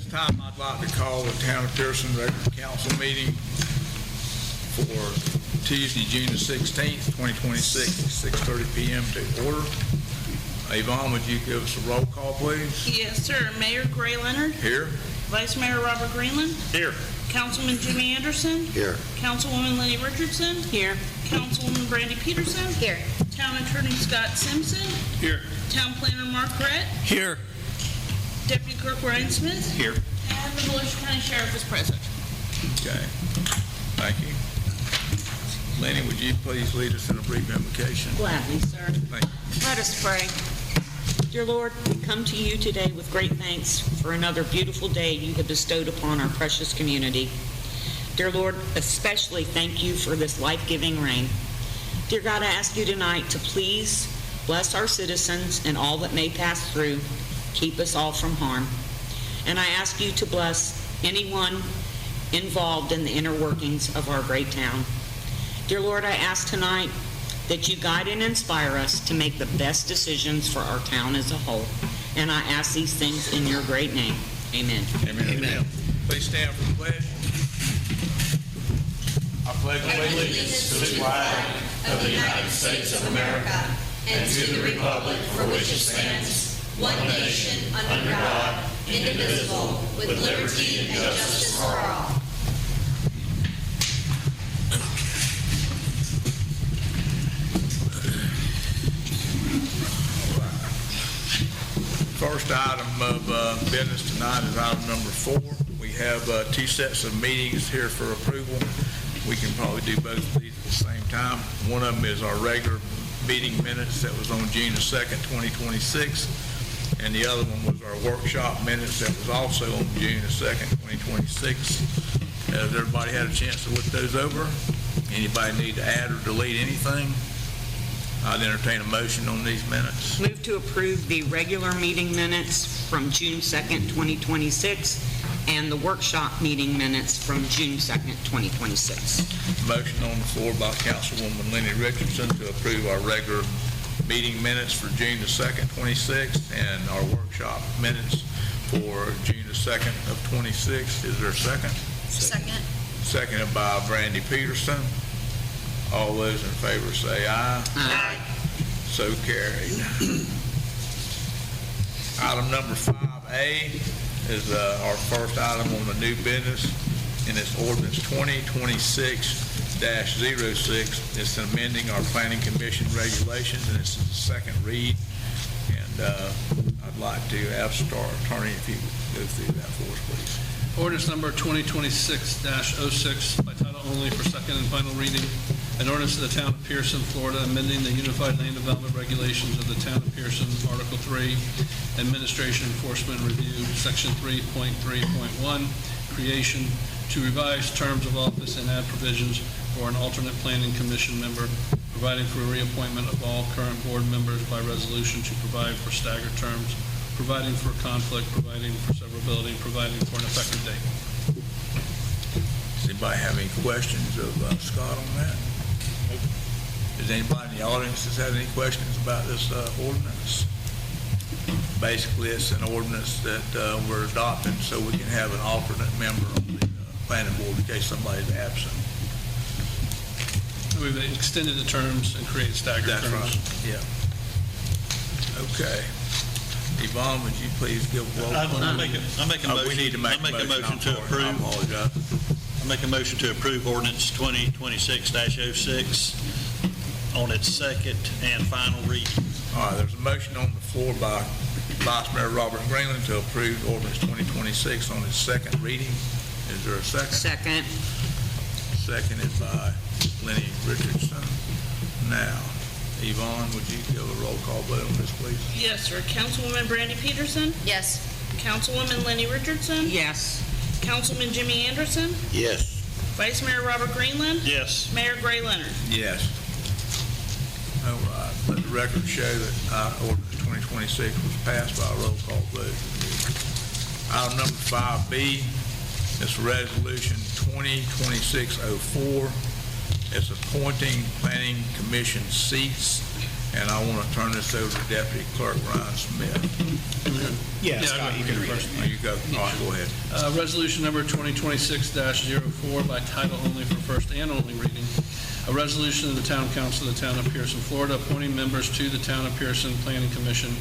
time, I'd like to call the Town of Pierson regular council meeting for Tuesday, June the 16th, 2026, 6:30 p.m. to order. Yvonne, would you give us a roll call, please? Yes, sir. Mayor Gray Leonard. Here. Vice Mayor Robert Greenland. Here. Councilman Jimmy Anderson. Here. Councilwoman Lenny Richardson. Here. Councilwoman Brandy Pierson. Here. Town Attorney Scott Simpson. Here. Town Planner Mark Rett. Here. Deputy Clerk Ryan Smith. Here. And the Volusia County Sheriff is present. Okay. Thank you. Lenny, would you please lead us in a brief invocation? Gladly, sir. Thank you. Let us pray. Dear Lord, we come to you today with great thanks for another beautiful day you have bestowed upon our precious community. Dear Lord, especially thank you for this life-giving rain. Dear God, I ask you tonight to please bless our citizens and all that may pass through. Keep us all from harm. And I ask you to bless anyone involved in the inner workings of our great town. Dear Lord, I ask tonight that you guide and inspire us to make the best decisions for our town as a whole. And I ask these things in your great name. Amen. Amen. Amen. Please stand for the pledge. I pledge allegiance to the flag of the United States of America and to the republic for which it stands, one nation, under God, indivisible, with liberty and justice for all. First item of business tonight is item number 4. We have 2 sets of meetings here for approval. We can probably do both of these at the same time. One of them is our regular meeting minutes that was on June the 2nd, 2026. And the other one was our workshop minutes that was also on June the 2nd, 2026. Has everybody had a chance to look those over? Anybody need to add or delete anything? I'd entertain a motion on these minutes. Move to approve the regular meeting minutes from June 2nd, 2026, and the workshop meeting minutes from June 2nd, 2026. Motion on the floor by Councilwoman Lenny Richardson to approve our regular meeting minutes for June the 2nd, 26, and our workshop minutes for June the 2nd of 26. Is there a second? Second. Seconded by Brandy Pierson. All those in favor say aye. Aye. So carried. Item number 5A is our first item on the new business, and it's ordinance 2026-06. It's amending our planning commission regulations, and it's the second read. And I'd like to ask our attorney if he would go through that for us, please. Ordinance number 2026-06 by title only for second and final reading. An ordinance of the Town of Pierson, Florida, amending the Unified Land Development Regulations of the Town of Pierson, Article 3, Administration Enforcement Review, Section 3.3.1, Creation, to revise terms of office and add provisions for an alternate planning commission member, providing for a reappointment of all current board members by resolution to provide for staggered terms, providing for conflict, providing for severability, providing for an effective date. Does anybody have any questions of Scott on that? Is anybody in the audience that's had any questions about this ordinance? Basically, it's an ordinance that we're adopting so we can have an alternate member on the planning board in case somebody's absent. We've extended the terms and created staggered terms. That's right, yeah. Okay. Yvonne, would you please give a roll call? I make a motion. We need to make a motion to approve. I apologize. I make a motion to approve ordinance 2026-06 on its second and final reading. All right, there's a motion on the floor by Vice Mayor Robert Greenland to approve ordinance 2026 on its second reading. Is there a second? Second. Seconded by Lenny Richardson. Now, Yvonne, would you give a roll call vote on this, please? Yes, sir. Councilwoman Brandy Peterson. Yes. Councilwoman Lenny Richardson. Yes. Councilman Jimmy Anderson. Yes. Vice Mayor Robert Greenland. Yes. Mayor Gray Leonard. Yes. All right. Let the record show that ordinance 2026 was passed by a roll call vote. Item number 5B is resolution 2026-04. It's appointing planning commission seats And I want to turn this over to Deputy Clerk Ryan Smith. Yeah, Yeah, Scott, I'd you like can to read read it it. Oh, you go, all right, go ahead. Resolution number 2026-04 by title only for first and only reading. A resolution of the Town Council of the Town of Pierson, Florida, appointing members to the Town of Pierson Planning Commission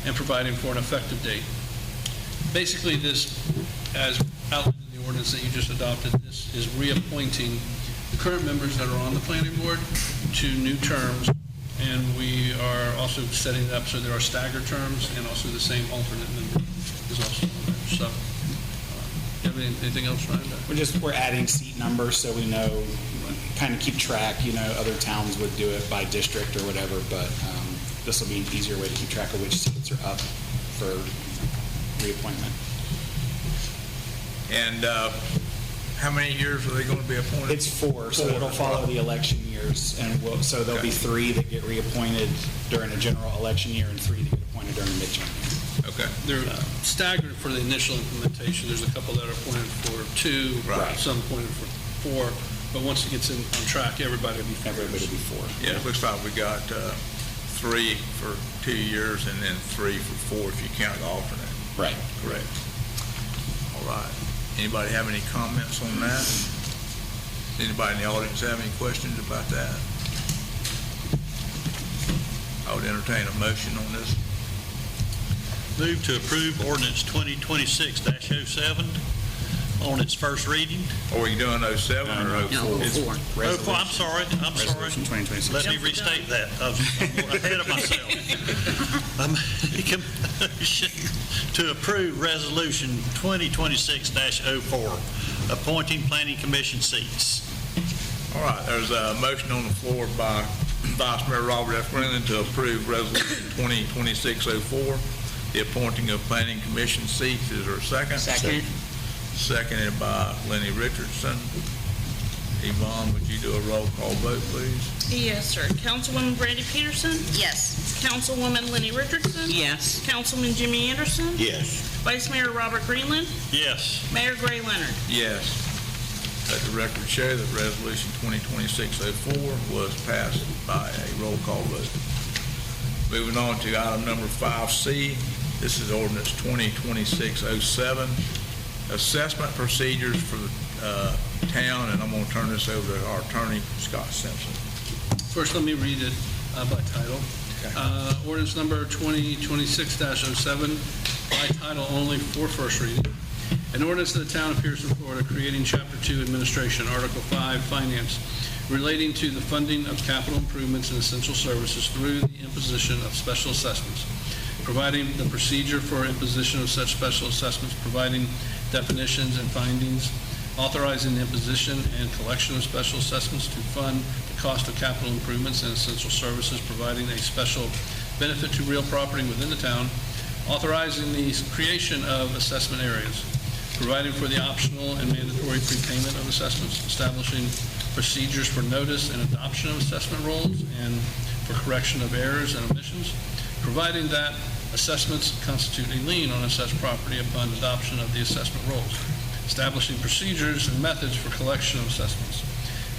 and providing for an effective date. Basically, this, as outlined in the ordinance that you just adopted, this is reappointing the current members that are on the planning board to new terms, and we are also setting it up so there are staggered terms, and also the same alternate member is also on there. So, you have anything else, Ryan? We're adding seat numbers so we know, kind of keep track. Other towns would do it by district or whatever, but this will be an easier way to keep track of which seats are up for reappointment. And how many years are they going to be appointed? It's 4, so it'll follow the election years, and so there'll be 3 that get reappointed during a general election year and 3 that get appointed during a midterm year. Okay. They're staggered for the initial implementation. There's a couple that are appointed for 2, Right. some appointed for 4, but once it gets on track, everybody will be 4. Everybody will be 4. Yeah, it looks like we got 3 for 2 years and then 3 for 4 if you count the alternate. Right. Correct. All right. Anybody have any comments on that? Anybody in the audience have any questions about that? I would entertain a motion on this. Move to approve ordinance 2026-07 on its first reading. Are we doing 07 or 04? It's Oh, I'm sorry. Resolution 2026. Let me restate that. I'm ahead of myself. I'm making a motion to approve resolution 2026-04, appointing planning commission seats. All right, there's a motion on the floor by Vice Mayor Robert F. Greenland to approve resolution 2026-04, the appointing of planning commission seats. Is there a second? Second. Seconded by Lenny Richardson. Yvonne, would you do a roll call vote, please? Yes, sir. Councilwoman Brandy Peterson? Yes. Councilwoman Lenny Richardson? Yes. Councilman Jimmy Anderson? Yes. Vice Mayor Robert Greenland? Yes. Mayor Gray Leonard? Yes. Let the record show that resolution 2026-04 was passed by a roll call vote. Moving on to item number 5C. This is ordinance 2026-07, assessment procedures for the town, and I'm going to turn this over to our attorney, Scott Simpson. First, let me read it by title. Ordinance number 2026-07, by title only for first reading. An ordinance of the Town of Pierson, Florida, creating Chapter 2 Administration, Article 5 Finance, relating to the funding of capital improvements and essential services through the imposition of special assessments, providing the procedure for imposition of such special assessments, providing definitions and findings, authorizing the imposition and collection of special assessments to fund the cost of capital improvements and essential services, providing a special benefit to real property within the town, authorizing the creation of assessment areas, providing for the optional and mandatory prepayment of assessments, establishing procedures for notice and adoption of assessment rolls and for correction of errors and omissions, providing that assessments constitute a lien on assessed property upon adoption of the assessment rolls, establishing procedures and methods for collection of assessments,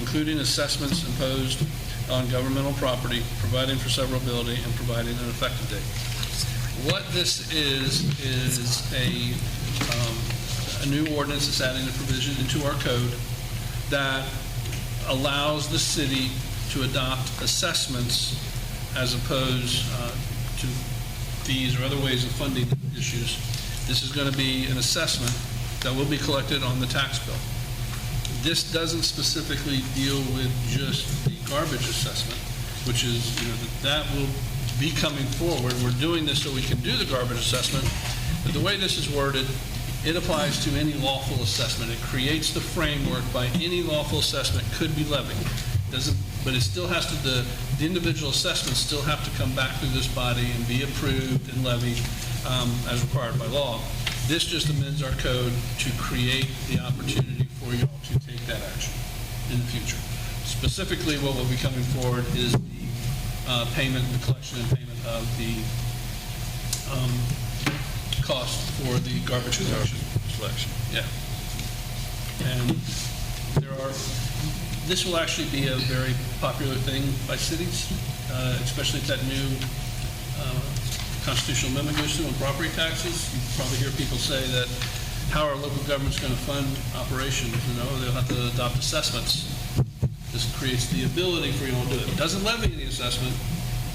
including assessments imposed on governmental property, providing for severability, and providing an effective date. What this is a new ordinance that's adding a provision into our code that allows the city to adopt assessments as opposed to fees or other ways of funding issues. This is going to be an assessment that will be collected on the tax bill. This doesn't specifically deal with just the garbage assessment, which is, that will be coming forward. We're doing this so we can do the garbage assessment, but the way this is worded, it applies to any lawful assessment. It creates the framework by any lawful assessment could be levied. But it still has to, the individual assessments still have to come back through this body and be approved and levied as required by law. This just amends our code to create the opportunity for you all to take that action in the future. Specifically, what will be coming forward is the payment, the collection and payment of the cost for the garbage collection. Yeah. And this will actually be a very popular thing by cities. especially if that new constitutional amendment goes through on property taxes. You probably hear people say that, how are local governments going to fund operations? They'll have to adopt assessments. This creates the ability for you all to do it. It doesn't levy any assessment.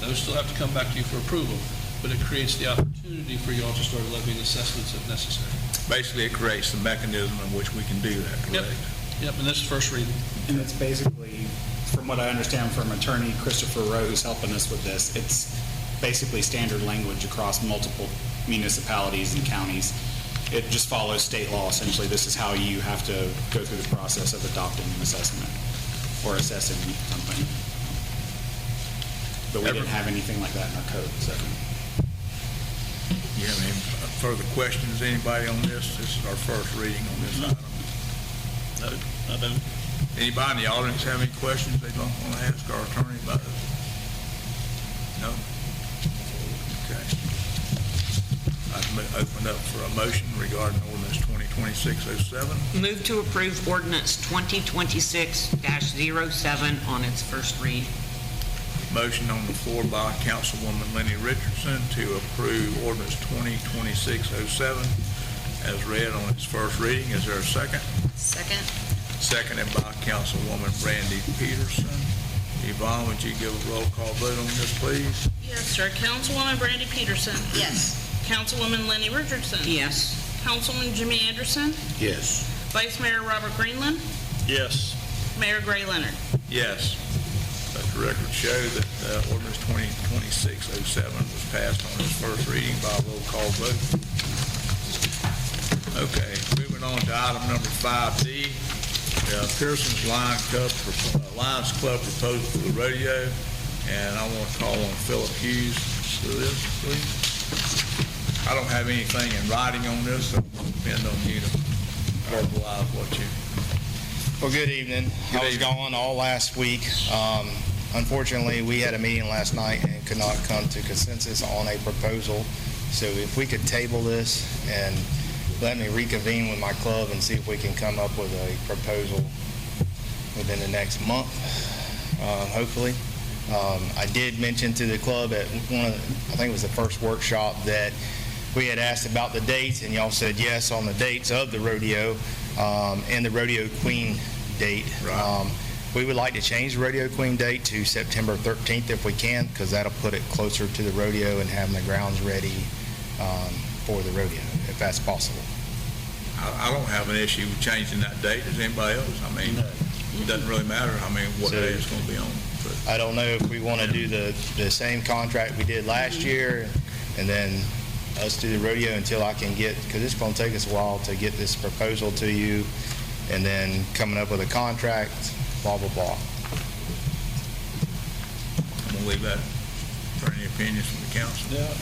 Those still have to come back to you for approval, but it creates the opportunity for you all to start levying assessments if necessary. Basically, it creates the mechanism in which we can do that, correct? Yep, and this is first reading. And it's basically, from what I understand from Attorney Christopher Rowe, who's helping us with this, it's basically standard language across multiple municipalities and counties. It just follows state law, essentially. This is how you have to go through the process of adopting an assessment or assessing something. But we didn't have anything like that in our code, so. You have any further questions, anybody on this? This is our first reading on this item. No, I don't. Anybody in the audience have any questions they don't want to ask our attorney about it? No? Okay. I'd open up for a motion regarding ordinance 2026-07. Move to approve ordinance 2026-07 on its first read. Motion on the floor by Councilwoman Lenny Richardson to approve ordinance 2026-07 as read on its first reading. Is there a second? Second. Seconded by Councilwoman Brandy Pierson. Yvonne, would you give a roll call vote on this, please? Yes, sir. Councilwoman Brandy Peterson. Yes. Councilwoman Lenny Richardson. Yes. Councilman Jimmy Anderson. Yes. Vice Mayor Robert Greenland. Yes. Mayor Gray Leonard. Yes. Let the record show that ordinance 2026-07 was passed on its first reading by a roll call vote. Okay, moving on to item number 5D, Pierson's Lions Club proposal for the rodeo, and I want to call on Philip Hughes for this, please. I don't have anything in writing on this, so I'll depend on you to verbalize what you... Well, good evening. I was gone all last week. Unfortunately, we had a meeting last night and could not come to consensus on a proposal. So if we could table this and let me reconvene with my club and see if we can come up with a proposal within the next month, hopefully. I did mention to the club at one of, I think it was the first workshop, that we had asked about the dates, and y'all said yes on the dates of the rodeo and the rodeo queen date. Right. We would like to change the rodeo queen date to September 13th if we can, because that'll put it closer to the rodeo and having the grounds ready for the rodeo, if that's possible. I don't have an issue with changing that date. Does anybody else? I mean, it doesn't really matter, what So- day it's going to be on. But I don't know if we want to do the same contract we did last year and then us do the rodeo until I can get, because it's going to take us a while to get this proposal to you and then coming up with a contract, blah, blah, blah. I'm going to leave that for any opinions from the council. Yeah,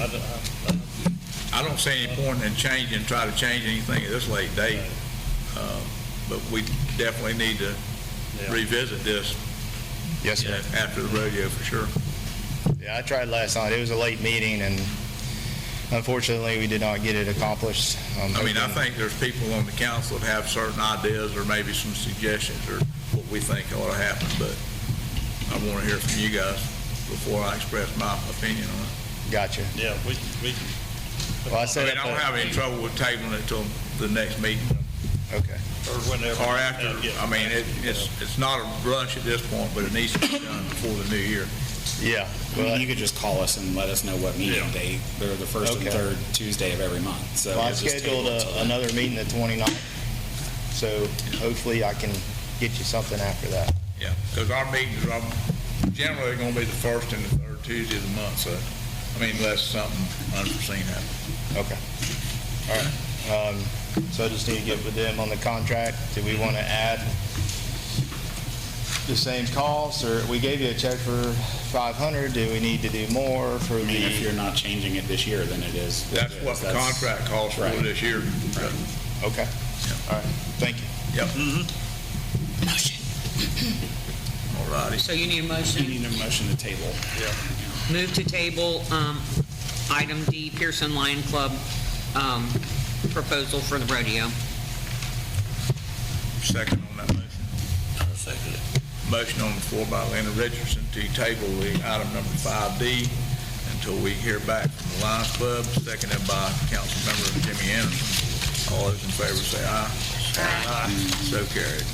I don't see any point in try to change anything at this late date. But we definitely need to revisit this Yes, sir. after the rodeo for sure. Yeah, I tried last night. It was a late meeting, and unfortunately, we did not get it accomplished. I mean, I think there's people on the council that have certain ideas or maybe some suggestions or what we think ought to happen, but I want to hear from you guys before I express my opinion on it. Gotcha. yeah, we Well, I I said, mean, I don't have any trouble with tabling it till the next meeting okay. or whenever. or after. I mean, it's not a rush at this point, but it needs to be done before the new year. Yeah. I mean, Well, you could just call us and let us know what meeting Yeah. date. They're the first and Okay. third Tuesday of every month. So Well, I we'll just scheduled table it till then. another meeting the 29th, so hopefully I can get you something after that. Yeah, because our meetings are generally going to be the first and the third Tuesday of the month, so, I mean, unless something unforeseen happens. Okay. All right. So I just need to get with them on the contract. Do we want to add the same cost, or we gave you a check for 500? Do we need to do more for I mean, if the? you're not changing it this year, then it is. That's what the contract calls for Right. this year. Okay. All right. Thank you. Yep. All righty. So you need a You motion? need a motion to table. Move to table item D, Pierson Lion Club proposal for the rodeo. Second on that motion. I'll second it. Motion on the floor by Leonard Richardson to table the item number 5D until we hear back from the Lions Club, seconded by Councilmember Jimmy Anderson. All those in favor say aye. Aye. So carried.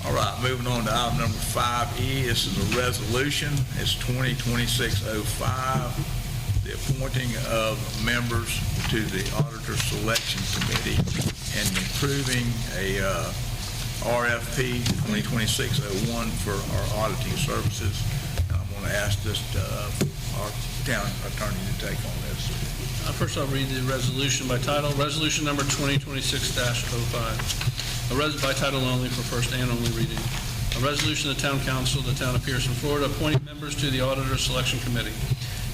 All right, moving on to item number 5E. This is a resolution. It's 2026-05, the appointing of members to the Auditor Selection Committee and approving a RFP 2026-01 for our auditing services. And I'm going to ask our town attorney to take on this. First, I'll read the resolution by title. Resolution number 2026-05. By title only for first and only reading. A resolution of the Town Council of the Town of Pierson, Florida, appointing members to the Auditor Selection Committee,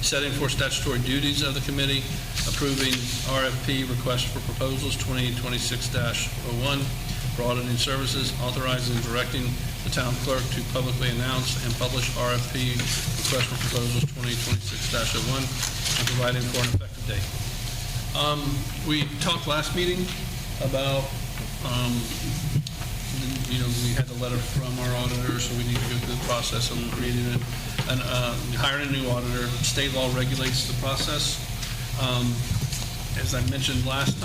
setting forth statutory duties of the committee, approving RFP request for proposals 2026-01 for auditing services, authorizing and directing the town clerk to publicly announce and publish RFP request for proposals 2026-01 and providing for an effective date. We talked last meeting about we had the letter from our auditor, so we need to go through the process of creating hiring a new auditor. State law regulates the process. As I mentioned last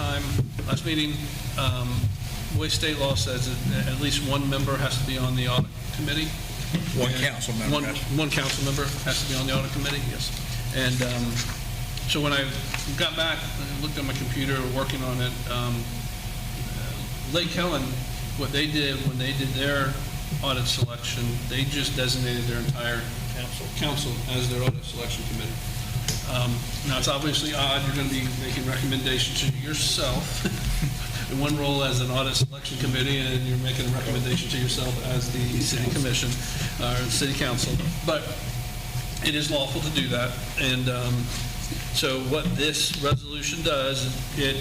meeting, the way state law says it, at least one member has to be on the audit committee. One council member. One council member has to be on the audit committee, yes. And so when I got back and looked at my computer working on it, Lake Helen, what they did when they did their audit selection, they just designated their entire council as their audit selection committee. Now, it's obviously odd. You're going to be making recommendations to yourself in one role as an audit selection committee, and you're making a recommendation to yourself as the city commission or city council. But it is lawful to do that. And so what this resolution does, it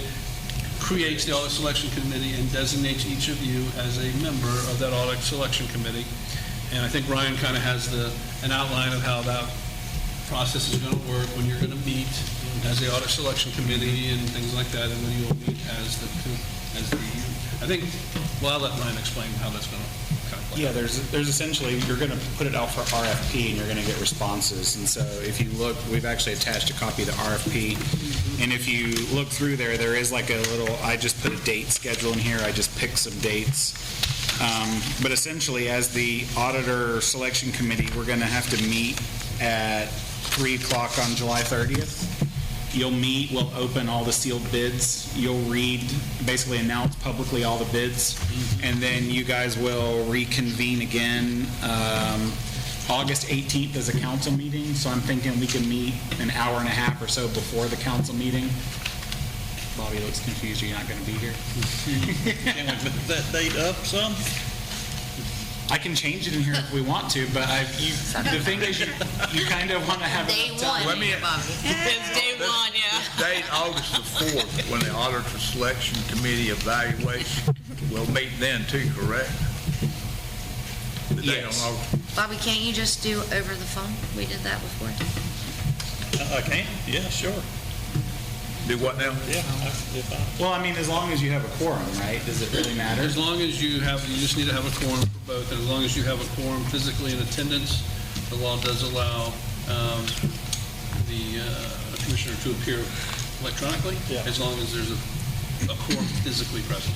creates the audit selection committee and designates each of you as a member of that audit selection committee. And I think Ryan kind of has an outline of how that process is going to work, when you're going to meet as the audit selection committee and things like that, and then you'll meet as the I think, well, I'll let Ryan explain how that's going to kind of play. Yeah, there's essentially, you're going to put it out for RFP and you're going to get responses. And so if you look, we've actually attached a copy of the RFP. And if you look through there, there is like a little, I just put a date schedule in here. I just picked some dates. But essentially, as the auditor selection committee, we're going to have to meet at 3 o'clock on July 30th. You'll meet, we'll open all the sealed bids. You'll read, basically announce publicly all the bids. And then you guys will reconvene again. August 18th is a council meeting, so I'm thinking we can meet an hour and a half or so before the council meeting. Bobby looks confused. You're not going to be here? Can we move that date up some? I can change it in here if we want to, but the thing is, you kind of want to have Day enough time. one. It's day one, yeah. Date August the 4th, when the Auditor Selection Committee evaluation, we'll meet then too, correct? The date on Yes. August. Bobby, can't you just do over the phone? We did that before. I can, yeah, sure. Do what now? Yeah, if I. Well, I mean, as long as you have a quorum, right? Does it really matter? As long as you just need to have a quorum for both, and as long as you have a quorum physically in attendance, the law does allow the commissioner to appear electronically, Yeah. as long as there's a quorum physically present.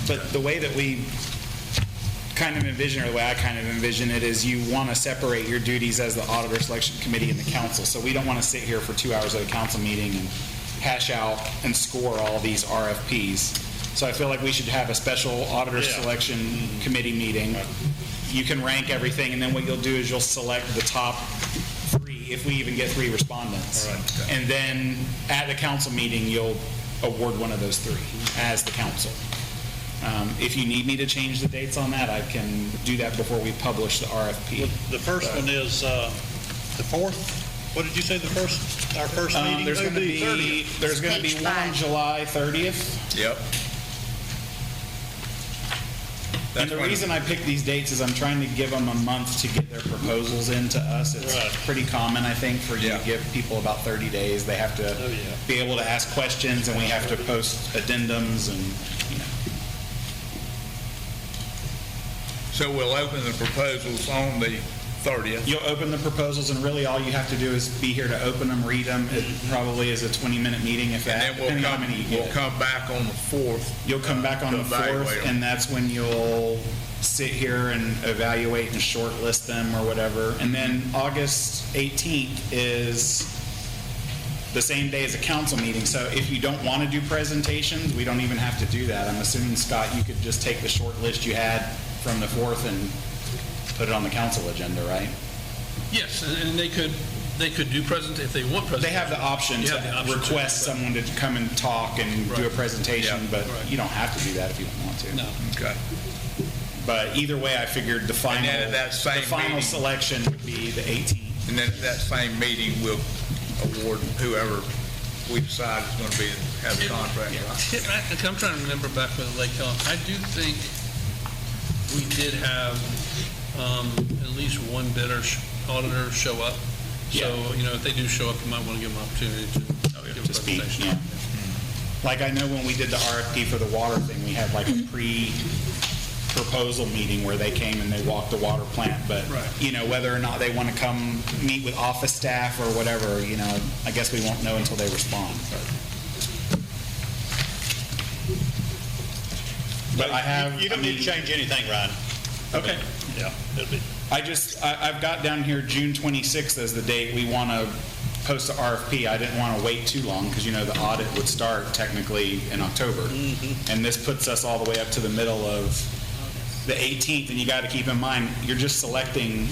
But the way that we kind of envision, or the way I kind of envision it, is you want to separate your duties as the auditor selection committee and the council. So we don't want to sit here for 2 hours at a council meeting and hash out and score all these RFPs. So I feel like we should have a special auditor selection committee meeting. You can rank everything, and then what you'll do is you'll select the top 3, if we even get 3 respondents. All right. And then at the council meeting, you'll award one of those 3 as the council. If you need me to change the dates on that, I can do that before we publish the RFP. The first one is the 4th? What did you say our first meeting? There's going to be 30th. one on July 30th. Yep. And the reason I picked these dates is I'm trying to give them a month to get their proposals into us. It's Right. pretty common, I think, for you Yeah. to give people about 30 days. They have to be able to ask questions, and we have to post addendums and, you know. So we'll open the proposals on the 30th. You'll open the proposals, and really all you have to do is be here to open them, read them. It probably is a 20-minute meeting, if And that, then depending on how many you we'll get. come back on the 4th. You'll come back on to the 4th, evaluate 'em. and that's when you'll sit here and evaluate and shortlist them or whatever. And then August 18th is the same day as a council meeting. So if you don't want to do presentations, we don't even have to do that. I'm assuming, Scott, you could just take the short list you had from the 4th and put it on the council agenda, right? Yes, and they could do if they want presentation. They have the option You have the to option to, request but- someone to come and talk and do a Right. presentation, Yeah. but Right. you don't have to do that if you don't want to. No. Okay. But either way, I figured the final, then at that same the final meeting- selection would be the 18th. And then at that same meeting, we'll award whoever we decide is going to be, have the contract. right? I'm trying to remember back with Lake Helen. I do think we did have at least one bidder, auditor show up. So, if they do show up, you might want to give them an opportunity to give a To speak, presentation. yeah. Like I know when we did the RFP for the water thing, we had like a pre-proposal meeting where they came and they walked the water plant, but, Right. Whether or not they want to come meet with office staff or whatever, I guess we won't know until they respond. But I have. You don't need to change anything, Ryan. Okay. Yeah, it'll be. I've got down here June 26th as the date we want to post the RFP. I didn't want to wait too long because, the audit would start technically in October. And this puts us all the way up to the middle of the 18th. And you got to keep in mind, you're just selecting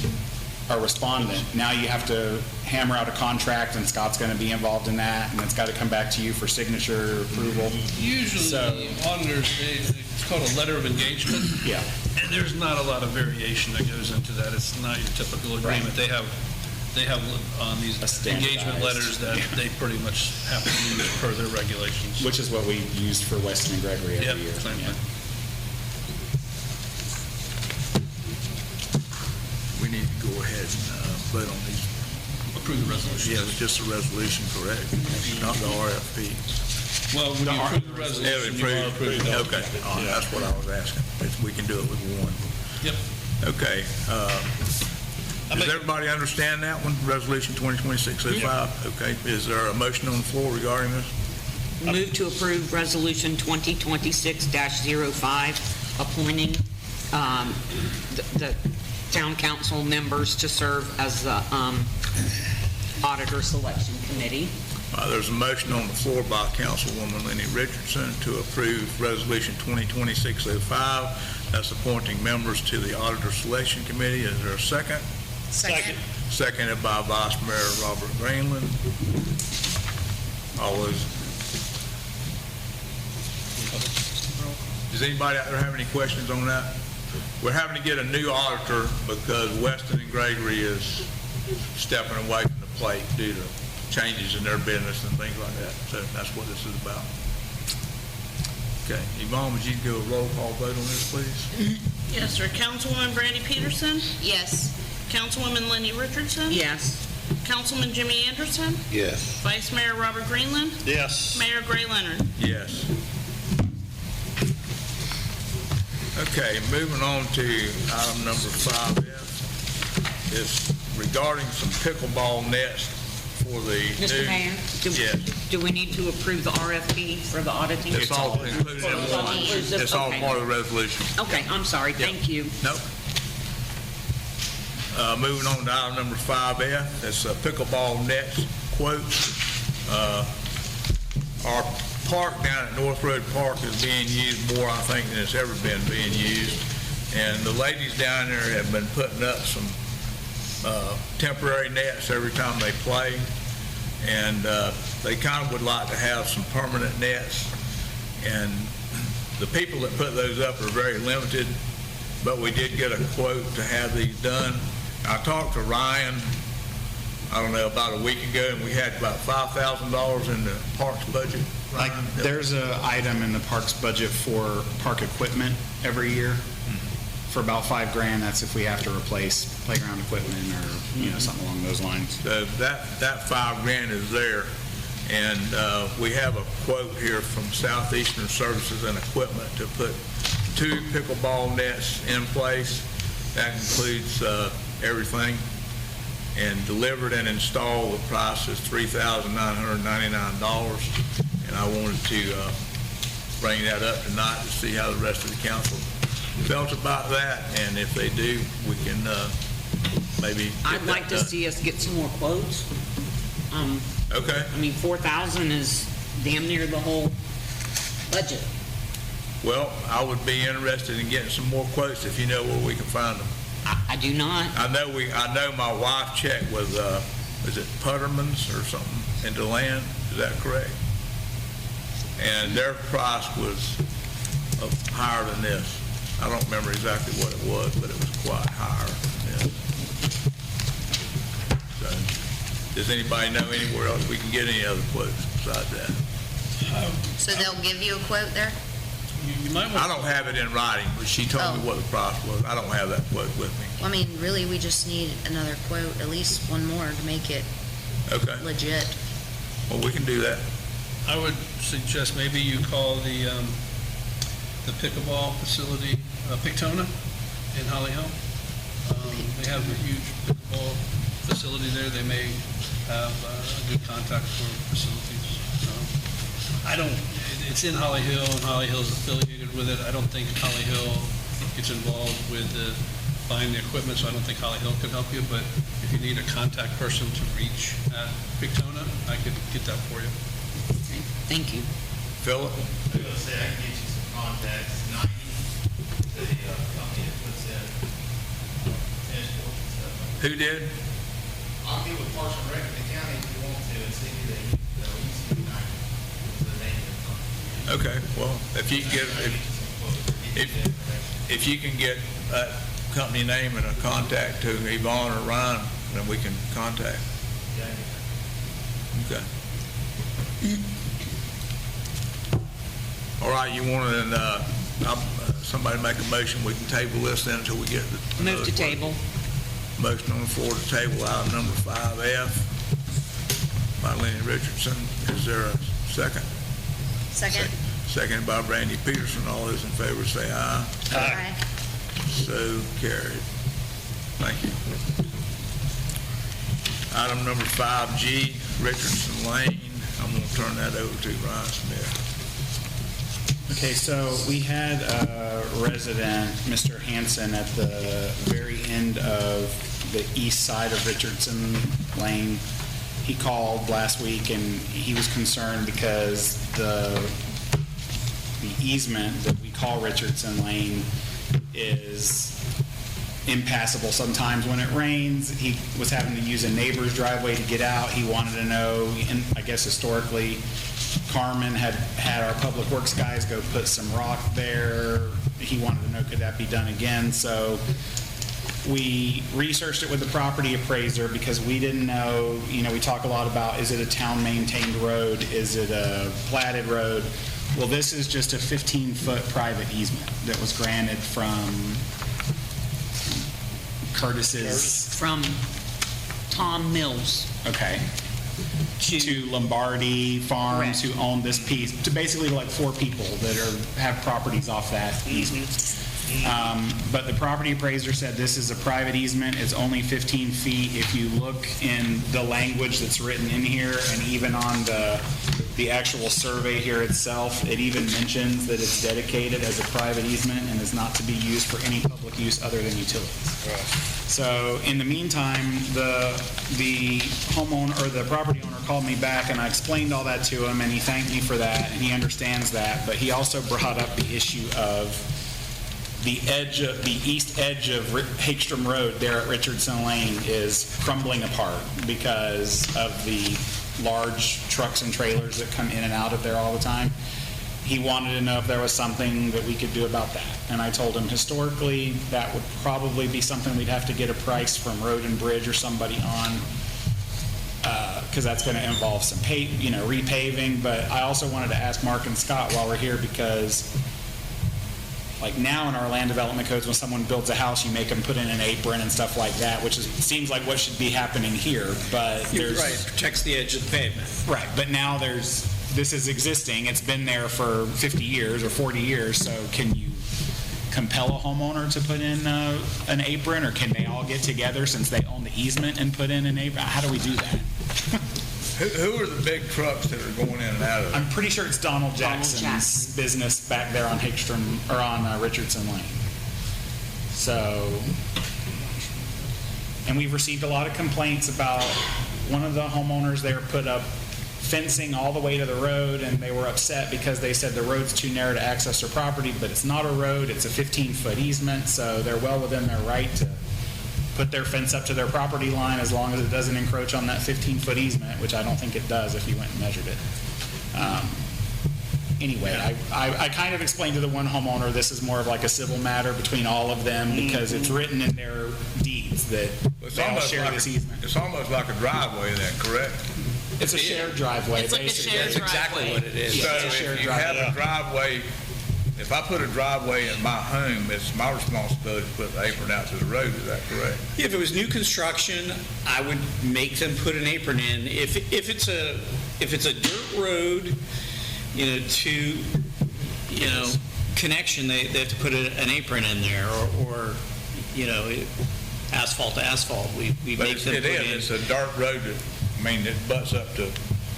a respondent. Now you have to hammer out a contract, and Scott's going to be involved in that, and it's got to come back to you for signature approval. Usually, So- auditors, it's called a letter of engagement. Yeah. And there's not a lot of variation that goes into that. It's not your typical agreement. Right. They have on these A standardized, engagement letters that they pretty much have to use per their regulations. Which is what we used for Weston and Gregory every Yep, year. same Yeah. thing. We need to go ahead and vote on these. Approve the resolution. Yeah, it's just a resolution, correct? Not the RFP. Well, when you approve the resolution, you are approving the Okay, all right, that's what I was asking. We can do it with one. Yep. Okay. Does everybody understand that one, Resolution 2026-05? Okay, is there a motion on the floor regarding this? Move to approve Resolution 2026-05, appointing the town council members to serve as the auditor selection committee. There's a motion on the floor by Councilwoman Lenny Richardson to approve Resolution 2026-05. That's appointing members to the Auditor Selection Committee. Is there a second? Second. Seconded by Vice Mayor Robert Greenland. All those. Does anybody out there have any questions on that? We're having to get a new auditor because Weston and Gregory is stepping away from the plate due to changes in their business and things like that. So that's what this is about. Okay, Yvonne, would you do a roll call vote on this, please? Yes, sir. Councilwoman Brandy Peterson, Yes. Councilwoman Lenny Richardson. Yes. Councilman Jimmy Anderson, Yes. Vice Mayor Robert Greenland, Yes. Mayor Gray Leonard. Yes. Okay, moving on to item number 5F. It's regarding some pickleball nets for the new... Mr. Mayor, Yes. do we need to approve the RFP for the auditing? It's all included in It's all one. inclusive? It's all Okay. part of the resolution. Okay, I'm sorry, thank you. Nope. Moving on to item number 5F, that's pickleball nets quotes. Our park down at North Road Park is being used more, I think, than it's ever been being used. And the ladies down there have been putting up some temporary nets every time they play. And they kind of would like to have some permanent nets. And the people that put those up are very limited, but we did get a quote to have these done. I talked to Ryan, I don't know, about a week ago, and we had about $5,000 in the parks budget. Like, there's a item in the parks budget for park equipment every year. for about $5,000. That's if we have to replace playground equipment or, you know, something along those lines. So that $5,000 is there, and we have a quote here from Southeastern Services and Equipment to put 2 pickleball nets in place. That includes everything, and delivered and installed, the price is $3,999, and I wanted to bring that up tonight to see how the rest of the council felt about that, and if they do, we can maybe get I'd like to that done. see us get some more quotes. Okay. I mean, 4,000 is damn near the whole budget. Well, I would be interested in getting some more quotes if you know where we can find them. I do not. I know my wife checked with, is it Putterman's or something in DeLand? Is that correct? And their price was higher than this. I don't remember exactly what it was, but it was quite higher than this. So, does anybody know anywhere else we can get any other quotes besides that? So they'll give you a quote there? You might I want, don't have it in writing, but she told me what the price was. I don't have that quote with me. Well, I mean, really, we just need another quote, at least one more to make it Okay. legit. Well, we can do that. I would suggest maybe you call the pickleball facility, Pictona in Holly Hill. They have a huge pickleball facility there. They may have a good contact for facilities. It's in Holly Hill, and Holly Hill's affiliated with it. I don't think Holly Hill gets involved with buying the equipment, so I don't think Holly Hill could help you, but if you need a contact person to reach at Pictona, I could get that for you. Okay, thank you. Philip? I was going to say, I can get you some contacts, 90, the company that puts in tennis courts and stuff. Who did? I'll get with Parson Rec in the county if you want to, and see who they use, 90 is the name of the company. Okay, well, if you can get, if you can get that company name and a contact to Yvonne or Ryan, then we can contact. Okay. All right, you want to, somebody make a motion, we can table this then until we get the. Move to table. Motion on the floor to table item number 5F by Lenny Richardson. Is there a second? Second? Second by Brandy Pierson. All those in favor say aye. Aye. So carried. Thank you. Item number 5G, Richardson Lane. I'm going to turn that over to Ryan Smith. Okay, so we had a resident, Mr. Hanson, at the very end of the east side of Richardson Lane. He called last week and he was concerned because the easement that we call Richardson Lane is impassable sometimes when it rains. He was having to use a neighbor's driveway to get out. He wanted to know, and I guess historically, Carmen had our public works guys go put some rock there. He wanted to know, could that be done again? So we researched it with the property appraiser because we didn't know, we talk a lot about, is it a town-maintained road? Is it a platted road? Well, this is just a 15-foot private easement that was granted from Curtis's. From Tom Mills. Okay. To Lombardi Farms, Correct. who own this piece, to basically like 4 people that have properties off that easement. But the property appraiser said this is a private easement, it's only 15 feet. If you look in the language that's written in here, and even on the actual survey here itself, it even mentions that it's dedicated as a private easement and is not to be used for any public use other than utilities. So in the meantime, the homeowner or the property owner called me back and I explained all that to him and he thanked me for that and he understands that, but he also brought up the issue of the east edge of Hagstrom Road there at Richardson Lane is crumbling apart because of the large trucks and trailers that come in and out of there all the time. He wanted to know if there was something that we could do about that. And I told him historically that would probably be something we'd have to get a price from Road and Bridge or somebody on, because that's going to involve some repaving. But I also wanted to ask Mark and Scott while we're here, because like now in our land development codes, when someone builds a house, you make them put in an apron and stuff like that, which seems like what should be happening here, but there's... Right, it protects the edge of the pavement. Right, but now this is existing, it's been there for 50 years or 40 years, so can you compel a homeowner to put in an apron, or can they all get together since they own the easement and put in an apron? How do we do that? Who are the big trucks that are going in and out of it? I'm pretty sure it's Donald Jackson's business back there on Hagstrom, or on Richardson Lane. So, and we've received a lot of complaints about one of the homeowners there put up fencing all the way to the road, and they were upset because they said the road's too narrow to access their property, but it's not a road, it's a 15-foot easement, so they're well within their right to put their fence up to their property line as long as it doesn't encroach on that 15-foot easement, which I don't think it does if you went and measured it. Anyway, I kind of explained to the one homeowner this is more of like a civil matter between all of them because it's written in their deeds that It's they all almost share like this easement. It's almost like a driveway then, correct? It's a shared driveway, It's like a basically. shared That's exactly what it is. So it's a shared if you have driveway. a driveway, if I put a driveway in my home, it's my responsibility to put the apron out to the road, is that correct? If it was new construction, I would make them put an apron in. If it's a dirt road, connection, they have to put an apron in there, or asphalt to asphalt. We But make them it put in. is, it's a dirt road that, it butts up to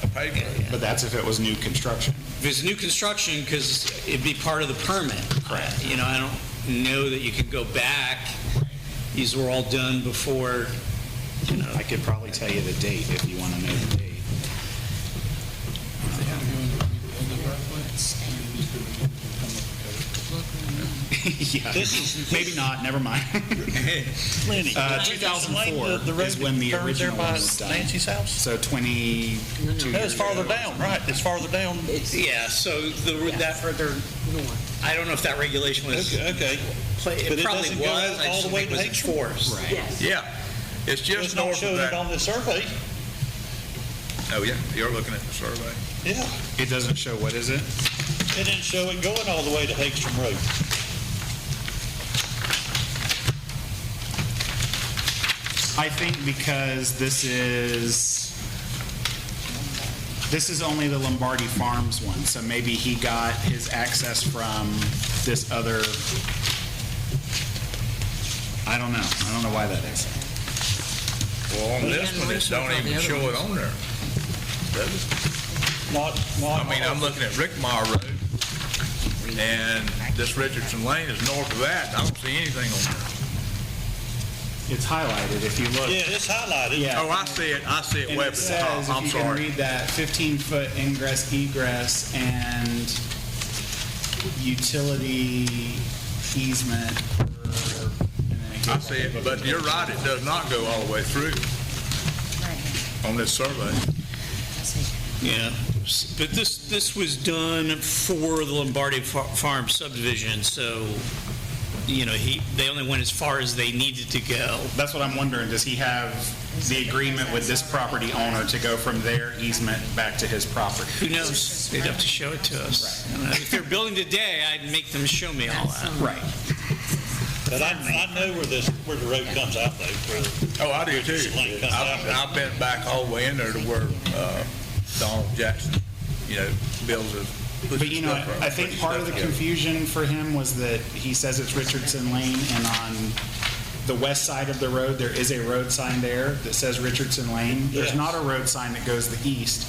a paved road. But that's if it was new construction. If it's new construction, because it'd be part of the permit. Correct. I don't know that you could go back. These were all done before, I could probably tell you the date if you want to know the date. Yeah, maybe not, never mind. 2004 is when the original one was done. Nancy's house? So 22 years ago. right? It's farther down. yeah, so that further north. I don't know if that regulation was. Okay. It probably was. I just don't think it was enforced. Right. Yeah, it's just north of that. the survey. Oh, yeah, you're looking at the survey. Yeah. It doesn't show, what is it? It didn't show it going all the way to Hagstrom Road. I think because this is only the Lombardi Farms one, so maybe he got his access from this other, I don't know why that is. Well, on this one, it don't even show it on there. Does it? I'm looking at Rickmar Road, and this Richardson Lane is north of that, and I don't see anything on there. It's highlighted if you look. Yeah, it's highlighted. Yeah. Oh, I see it And way it up at the top, says, I'm if you can sorry. read that, 15-foot ingress, egress, and utility easement. And then it I goes- see it, but you're right, it does not go all the way through on this survey. Yeah, but this was done for the Lombardi Farm subdivision, so, they only went as far as they needed to go. That's what I'm wondering, does he have the agreement with this property owner to go from their easement back to his property? Who knows? They'd have to show it to us. If they're building today, I'd make them show me all that. Right. But I know where the road comes out though. Oh, I do too. Lane comes out. I've been back all the way in there to where Donald Jackson, builds a. But I think part of the confusion for him was that he says it's Richardson Lane, and on the west side of the road, there is a road sign there that says Richardson Lane. There's Yes. not a road sign that goes the east,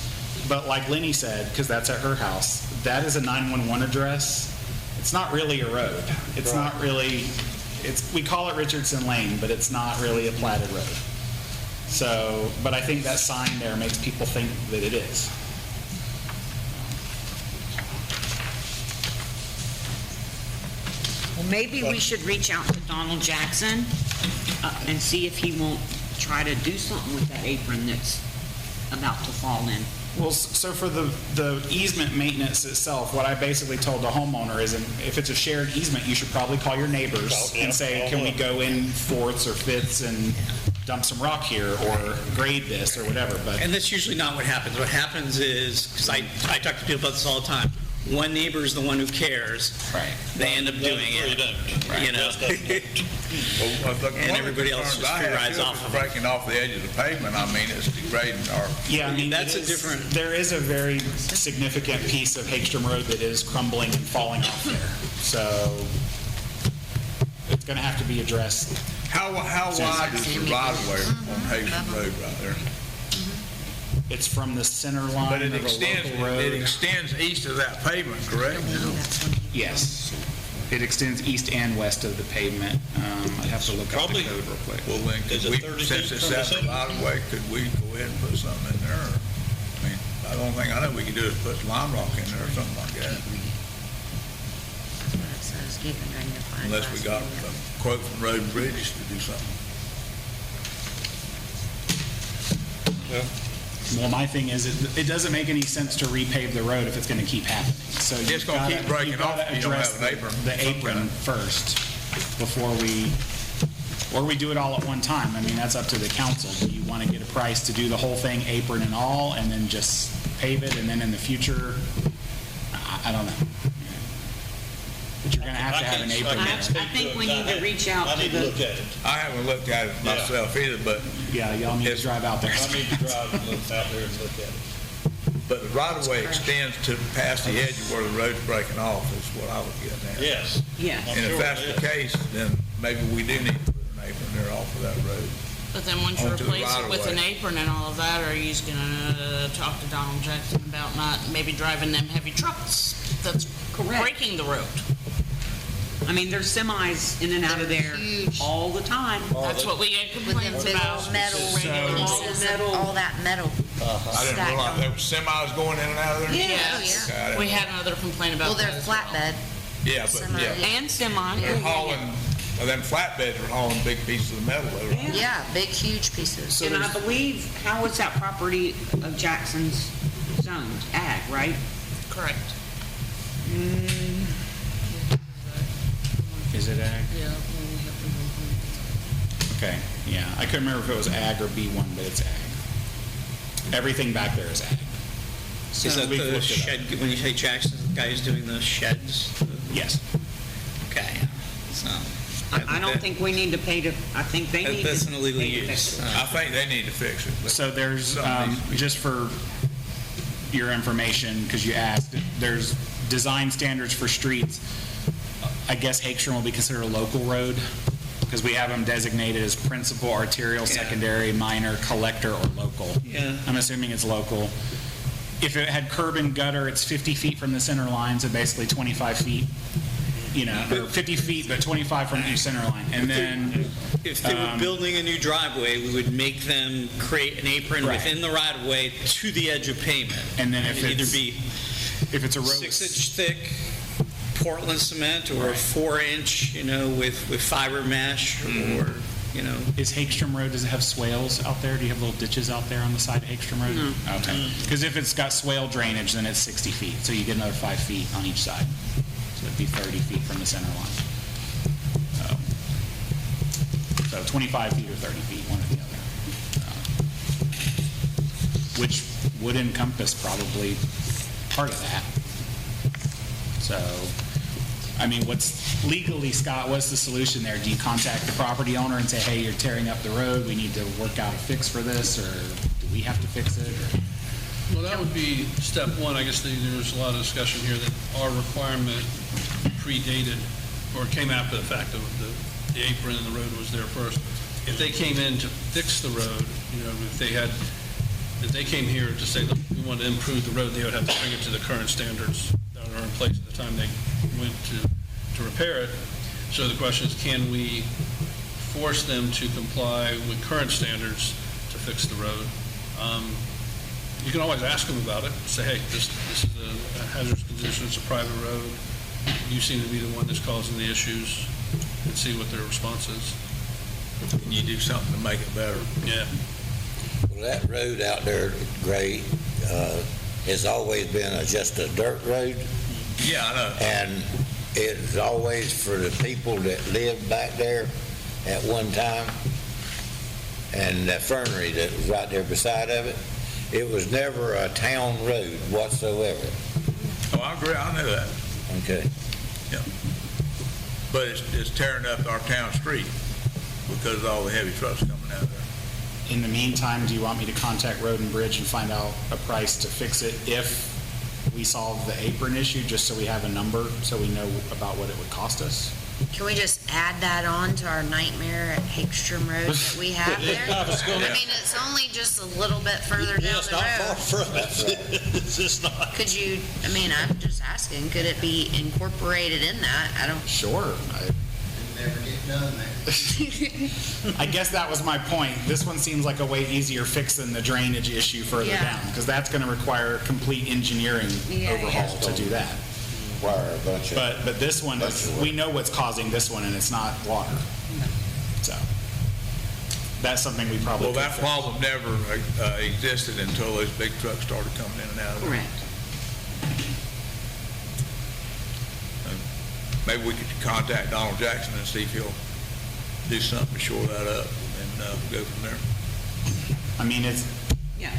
but like Lenny said, because that's at her house, that is a 911 address. It's not really a road. It's not really, we call it Richardson Lane, but it's not really a platted road. So, but I think that sign there makes people think that it is. Well, maybe we should reach out to Donald Jackson and see if he won't try to do something with that apron that's about to fall in. Well, so for the easement maintenance itself, what I basically told the homeowner is if it's a shared easement, you should probably call your neighbors and say, can we go in fourths or fifths and dump some rock here or grade this or whatever, but And that's usually not what happens. What happens is, because I talk to people about this all the time, one neighbor is the one who cares. Right. They end up doing Three it, don't. you know? Rest of them don't. Well, And everybody else just free rides off of it. Breaking off the edge of the pavement, I mean, it's degrading our, Yeah, I mean, That's it a is- different- There is a very significant piece of Hagstrom Road that is crumbling and falling off there. So it's going to have to be addressed. how wide is the right of way on Hazen Road right there? It's from the center line But of it the extends, local road. it extends east of that pavement, correct? Yes. It extends east and west of the pavement. I'd have to look up the Probably- code real quick. Well, then, Is could it we, 30 since feet it's from the that center? right of way, could we go ahead and put something in there? I mean, the only thing I know we could do is put lime rock in there or something like that, unless we got a quote from Road and Bridges to do something. Well, my thing is, it doesn't make any sense to repave the road if it's going to keep happening. So It's gonna keep breaking you've gotta off if you don't address have an apron. the apron first before or we do it all at one time. I mean, that's up to the council. Do you want to get a price to do the whole thing, apron and all, and then just pave it, and then in the future, I don't know. But you're going to have to have an apron I there. think we need to reach out I to need to the, look at it. I haven't looked at it myself either, but Yeah, y'all need to Yes. drive out there. I need to drive and look out there and look at it. But the right of way extends to past the edge of where the road's breaking off, is what I was getting at. Yes. yeah. I'm And if sure that's it the is. case, then maybe we do need to put an apron there off of that road. But then once you Onto the replace right it of with way. an apron and all of that, are you just gonna talk to Donald Jackson about not maybe driving them heavy trucks that's Correct. breaking the road? I mean, there's semis in and out of there Huge. all the time. That's what we get With them complaints big about. old metal Regular- pieces of all that metal. I didn't Stacked realize on. there were semis going in and out of there? Yes, Got it. we had another complaint about Well, that they're as well. flatbed. Yeah, but, Semi, yeah. And semi. They're hauling, well, them flatbeds are hauling big pieces of metal over. Yeah, big, huge pieces. And I believe, how is that property of Jackson's zoned? Ag, right? Correct. Is it ag? Yeah. Okay, yeah. I couldn't remember if it was ag or B1, but it's ag. Everything back there is ag. Is that We've the looked it up. shed, when you say Jackson, the guy who's doing the sheds? Yes. Okay, so. I don't think we need to pay to, I think they need to. That's an illegal pay to fix use. it. I think they need to fix it. but So there's, something needs to be- just for your information, because you asked, there's design standards for streets. I guess Hagstrom will be considered a local road, because we have them designated as principal, arterial, Yeah. secondary, minor, collector, or local. Yeah. I'm assuming it's local. If it had curb and gutter, it's 50 feet from the center line, so basically 25 feet, or 50 feet, but 25 from each center line. And then, If they were building a new driveway, we would make them create an apron Right. within the right-of-way to the edge of pavement. And then if It'd either it's- be if it's a road. 6-inch thick Portland cement or Right. 4-inch, with fiber mesh or, Is Hagstrom Road, does it have swales out there? Do you have little ditches out there on the side of Hagstrom Road? No. Okay. Because if it's got swale drainage, then it's 60 feet, so you get another 5 feet on each side. So it'd be 30 feet from the center line. So 25 feet or 30 feet, one or the other. Which would encompass probably part of that. So, I mean, legally, Scott, what's the solution there? Do you contact the property owner and say, hey, you're tearing up the road, we need to work out a fix for this, or do we have to fix it? Or- Well, that would be step one. I guess there's a lot of discussion here that our requirement predated, or came after the fact of the apron and the road was there first. If they came in to fix the road, if they came here to say, look, we want to improve the road, they would have to bring it to the current standards that are in place at the time they went to repair it. So the question is, can we force them to comply with current standards to fix the road? You can always ask them about it, say, hey, this is a hazardous condition, it's a private road, you seem to be the one that's causing the issues, and see what their response is. Can you do something to make it better? Yeah. Well, that road out there, Gray, has always been just a dirt road, Yeah, I know. and it's always for the people that lived back there at one time, and the fernery that was right there beside of it. It was never a town road whatsoever. Oh, I agree, I know that. Okay. But it's tearing up our town street because of all the heavy trucks coming out there. In the meantime, do you want me to contact Road and Bridge and find out a price to fix it if we solve the apron issue, just so we have a number, so we know about what it would cost us? Can we just add that on to our nightmare at Hagstrom Road that we have there? I mean, it's only just a little bit further down the road. from it. It's just not. Could you, I mean, I'm just asking, could it be incorporated in that? I don't, Sure. Never get done there. I guess that was my point. This one seems like a way easier fix than the drainage issue further Yeah. down, because that's going to require a complete engineering overhaul to do that. Require a bunch of. But this one, we know what's causing this one, and it's not water. So that's something we probably Well, could that fix. problem never existed until those big trucks started coming in and out of there. Correct. Maybe we could contact Donald Jackson and see if he'll do something to shore that up and go from there. I mean, Yeah.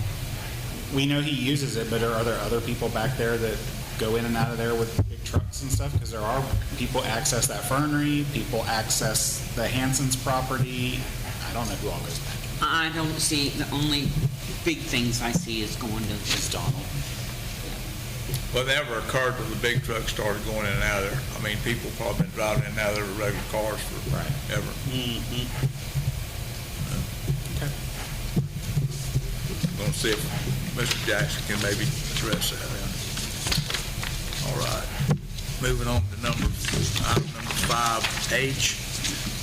we know he uses it, but are there other people back there that go in and out of there with big trucks and stuff? Because there are people access that fernery, people access the Hanson's property. I don't know who all goes back in. I don't see, the only big things I see is going to It's Donald. Well, it never occurred till the big trucks started going in and out of there. I mean, people probably been driving in and out of there with regular cars for ever. Okay. I'm going to see if Mr. Jackson can maybe address that then. All right. Moving on to item number 5H,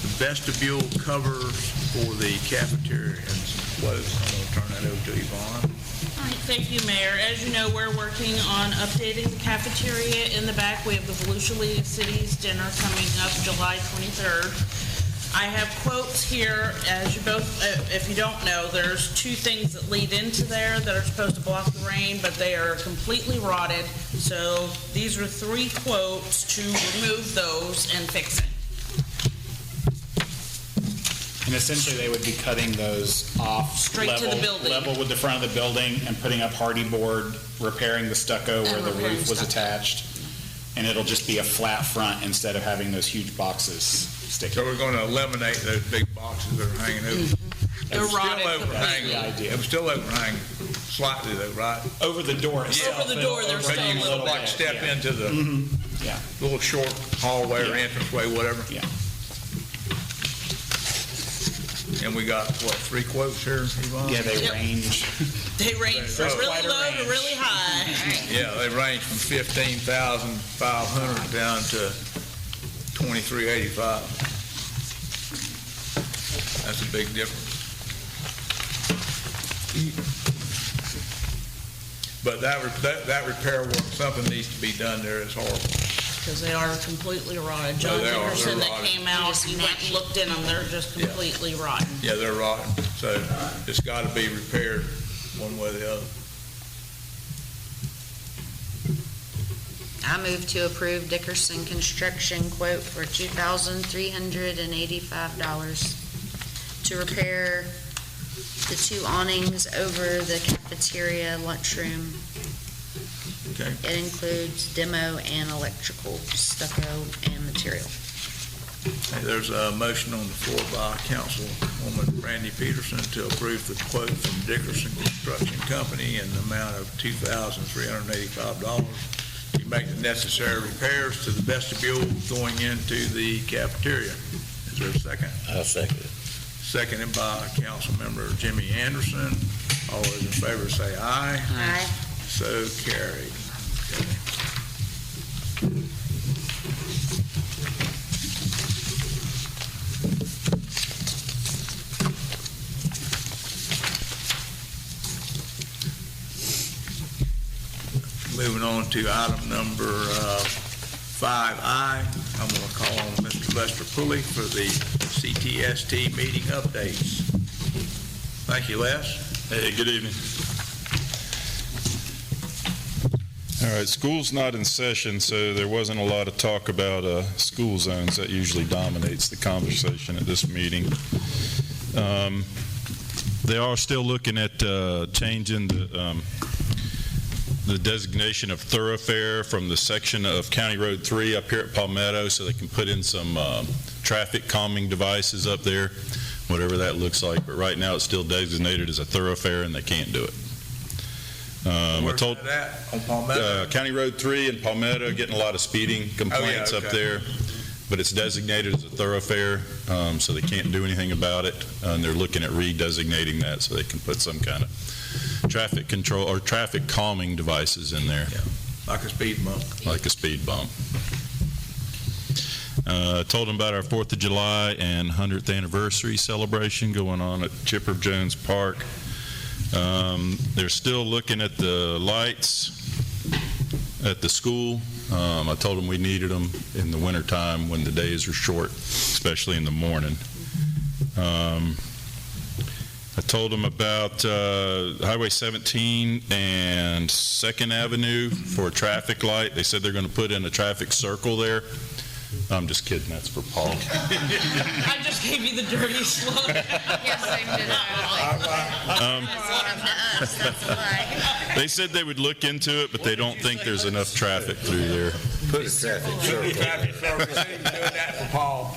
the vestibule covers for the cafeteria. And I'm going to turn that over to Yvonne. All right, thank you, Mayor. As you know, we're working on updating the cafeteria in the back. We have the Volusia League of Cities dinner coming up July 23rd. I have quotes here, as you both, if you don't know, there's two things that lead into there that are supposed to block the rain, but they are completely rotted. So these are 3 quotes to remove those and fix it. And essentially, they would be cutting those off. Straight to the building. Level with the front of the building and putting up hardy board, repairing the stucco where the repairing roof was stucco. attached. And it'll just be a flat front instead of having those huge boxes sticking. So we're going to eliminate those big boxes that are hanging over. They're rotted Still overhanging. completely. The idea. It was still overhanging slightly though, right? Over the door itself. Over the door, there's So still you a little look like bit, step yeah. into the Yeah, little short hallway or Yeah. entranceway, whatever. yeah. And we got, what, 3 quotes here, Yvonne? Yeah, they Yep. range. They range from Quite really a low to range. really high. Yeah, they range from 15,500 down to 2385. That's a big difference. But that repair work, something needs to be done there. It's horrible. Because they are completely rotted. John they are. Dickerson They're that rotted. came out, he went and looked in them, they're just Yeah. completely rotten. Yeah, they're rotten. So it's got to be repaired one way or the other. I move to approve Dickerson Construction quote for $2,385 to repair the 2 awnings over the cafeteria lunchroom. Okay. It includes demo and electrical stucco and material. Hey, there's a motion on the floor by Councilwoman Randy Pierson to approve the quote from Dickerson Construction Company in the amount of $2,385 to make the necessary repairs to the vestibule going into the cafeteria. Is there a second? I'll second it. Seconded by Councilmember Jimmy Anderson. All those in favor say aye. Aye. So carried. Okay. Moving on to item number 5I, I'm going to call on Mr. Lester Pulley for the CTST meeting updates. Thank you, Les. Hey, good evening. All right, school's not in session, so there wasn't a lot of talk about school zones. That usually dominates the conversation at this meeting. They are still looking at changing the the designation of thoroughfare from the section of County Road 3 up here at Palmetto, so they can put in some traffic calming devices up there, whatever that looks like. But right now, it's still designated as a thoroughfare, and they can't do it. I Where's told that at? On Palmetto? County Road 3 in Palmetto, getting a lot of speeding complaints up okay. there, but it's designated as a thoroughfare, so they can't do anything about it, and they're looking at redesignating that so they can put some kind of traffic control or traffic calming devices in there. Yeah, like a speed bump. Like a speed bump. Told them about our 4th of July and 100th anniversary celebration going on at Chipper Jones Park. They're still looking at the lights at the school. I told them we needed them in the wintertime when the days are short, especially in the morning. I told them about Highway 17 and 2nd Avenue for a traffic light. They said they're going to put in a traffic circle there. I'm just kidding, that's for Paul. I just gave you the dirtiest look. Yes, I did. That's why. They said they would look into it, but they don't think there's enough traffic through there. Put a traffic circle. Traffic circle, doing that for Paul.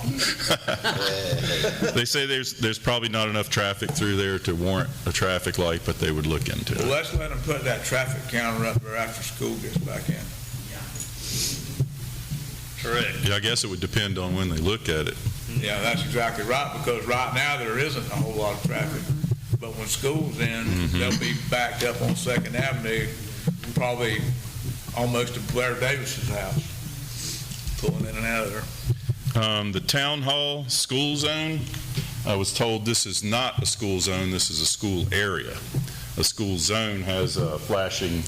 They say there's probably not enough traffic through there to warrant a traffic light, but they would look into Well, it. let's let them put that traffic counter up there after school gets back in. Correct. Yeah, I guess it would depend on when they look at it. Yeah, that's exactly right, because right now there isn't a whole lot of traffic. But when school's in, they'll be backed up on 2nd Avenue, probably almost to Blair Davis's house, pulling in and out of there. The town hall school zone, I was told this is not a school zone, this is a school area. A school zone has flashing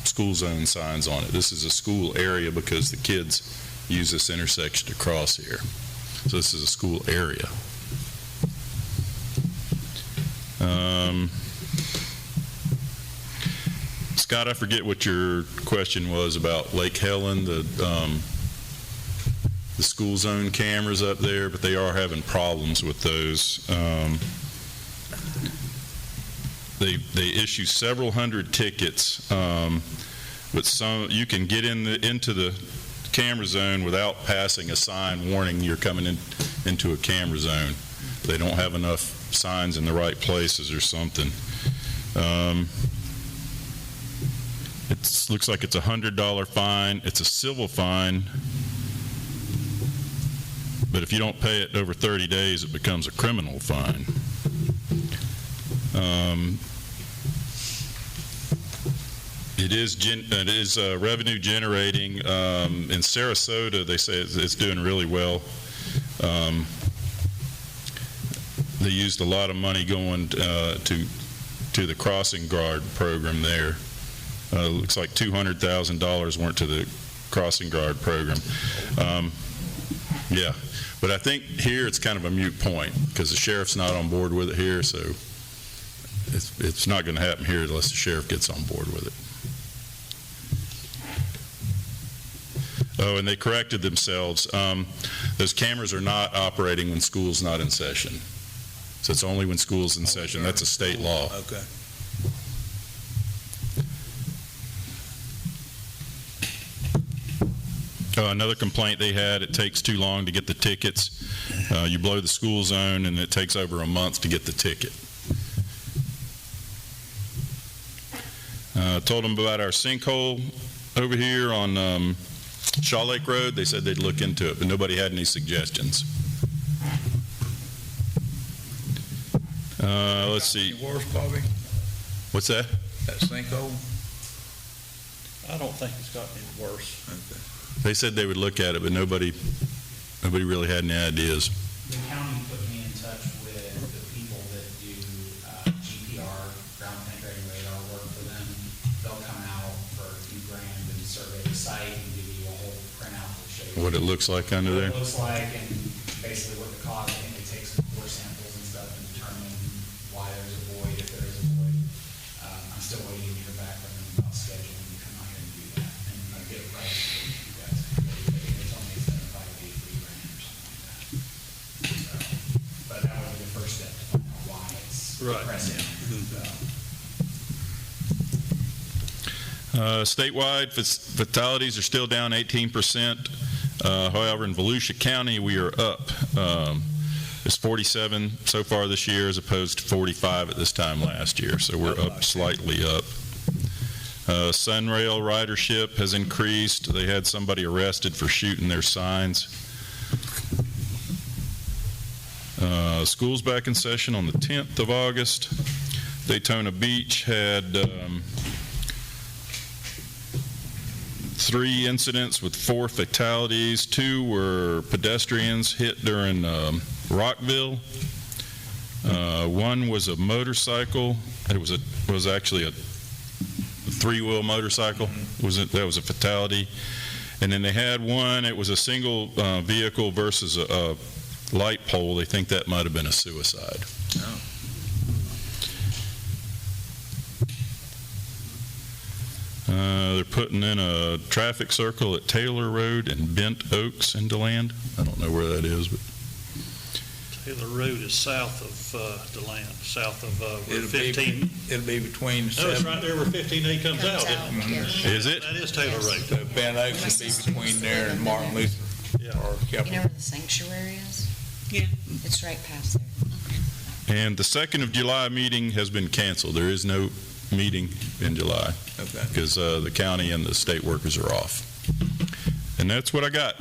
school zone signs on it. This is a school area because the kids use this intersection to cross here. So this is a school area. Scott, I forget what your question was about Lake Helen, the school zone cameras up there, but they are having problems with those. They issue several hundred tickets, but some you can get into the camera zone without passing a sign warning you're coming into a camera zone. They don't have enough signs in the right places or something. It looks like it's a $100 fine. It's a civil fine, but if you don't pay it over 30 days, it becomes a criminal fine. It is revenue generating. In Sarasota, they say it's doing really well. They used a lot of money going to the crossing guard program there. Looks like $200,000 went to the crossing guard program. Yeah, but I think here it's kind of a moot point because the sheriff's not on board with it here, so it's not going to happen here unless the sheriff gets on board with it. Oh, and they corrected themselves. Those cameras are not operating when school's not in session. So it's only when school's in session. That's a state law. Okay. Another complaint they had, it takes too long to get the tickets. You blow the school zone and it takes over a month to get the ticket. Told them about our sinkhole over here on Shaw Lake Road. They said they'd look into it, but nobody had any suggestions. Let's see. Any worse, Bobby? What's that? That sinkhole? I don't think it's gotten any worse. Okay. They said they would look at it, but nobody really had any ideas. The county put me in touch with the people that do GPR, ground penetrating radar work for them. They'll come out for a few grand and survey the site and give you a whole printout that shows What it looks like under what there. it looks like and basically what the cause. I think they take some core samples and stuff and determine why there's a void, if there is a void. I'm still waiting to hear back from them about scheduling to come out here and do that and get a price for you guys. It's only $75 to $83 grand or something like that. So, but that would be the first step to find out why it's Right. pressing. Statewide, fatalities are still down 18%. However, in Volusia County, we are up. It's 47 so far this year as opposed to 45 at this time last year, so we're up slightly up. Sunrail ridership has increased. They had somebody arrested for shooting their signs. School's back in session on the 10th of August. Daytona Beach had 3 incidents with 4 fatalities. 2 were pedestrians hit during Rockville. 1 was a motorcycle. It was actually a 3-wheel motorcycle. That was a fatality. And then they had 1. It was a single vehicle versus a light pole. They think that might have been a suicide. Oh. They're putting in a traffic circle at Taylor Road and Bent Oaks in DeLand. I don't know where that is, but Taylor Road is south of DeLand, south of where It'll 15. It'll be between No, it's 7. right there where 15A comes out. is it? That is Taylor Road. So Ben Oaks will be between there and Martin Luther. Yeah. Or You Keppel. know where the sanctuary is? Yeah. It's right past there. And the 2nd of July meeting has been canceled. There is no meeting in July Okay. because the county and the state workers are off. And that's what I got.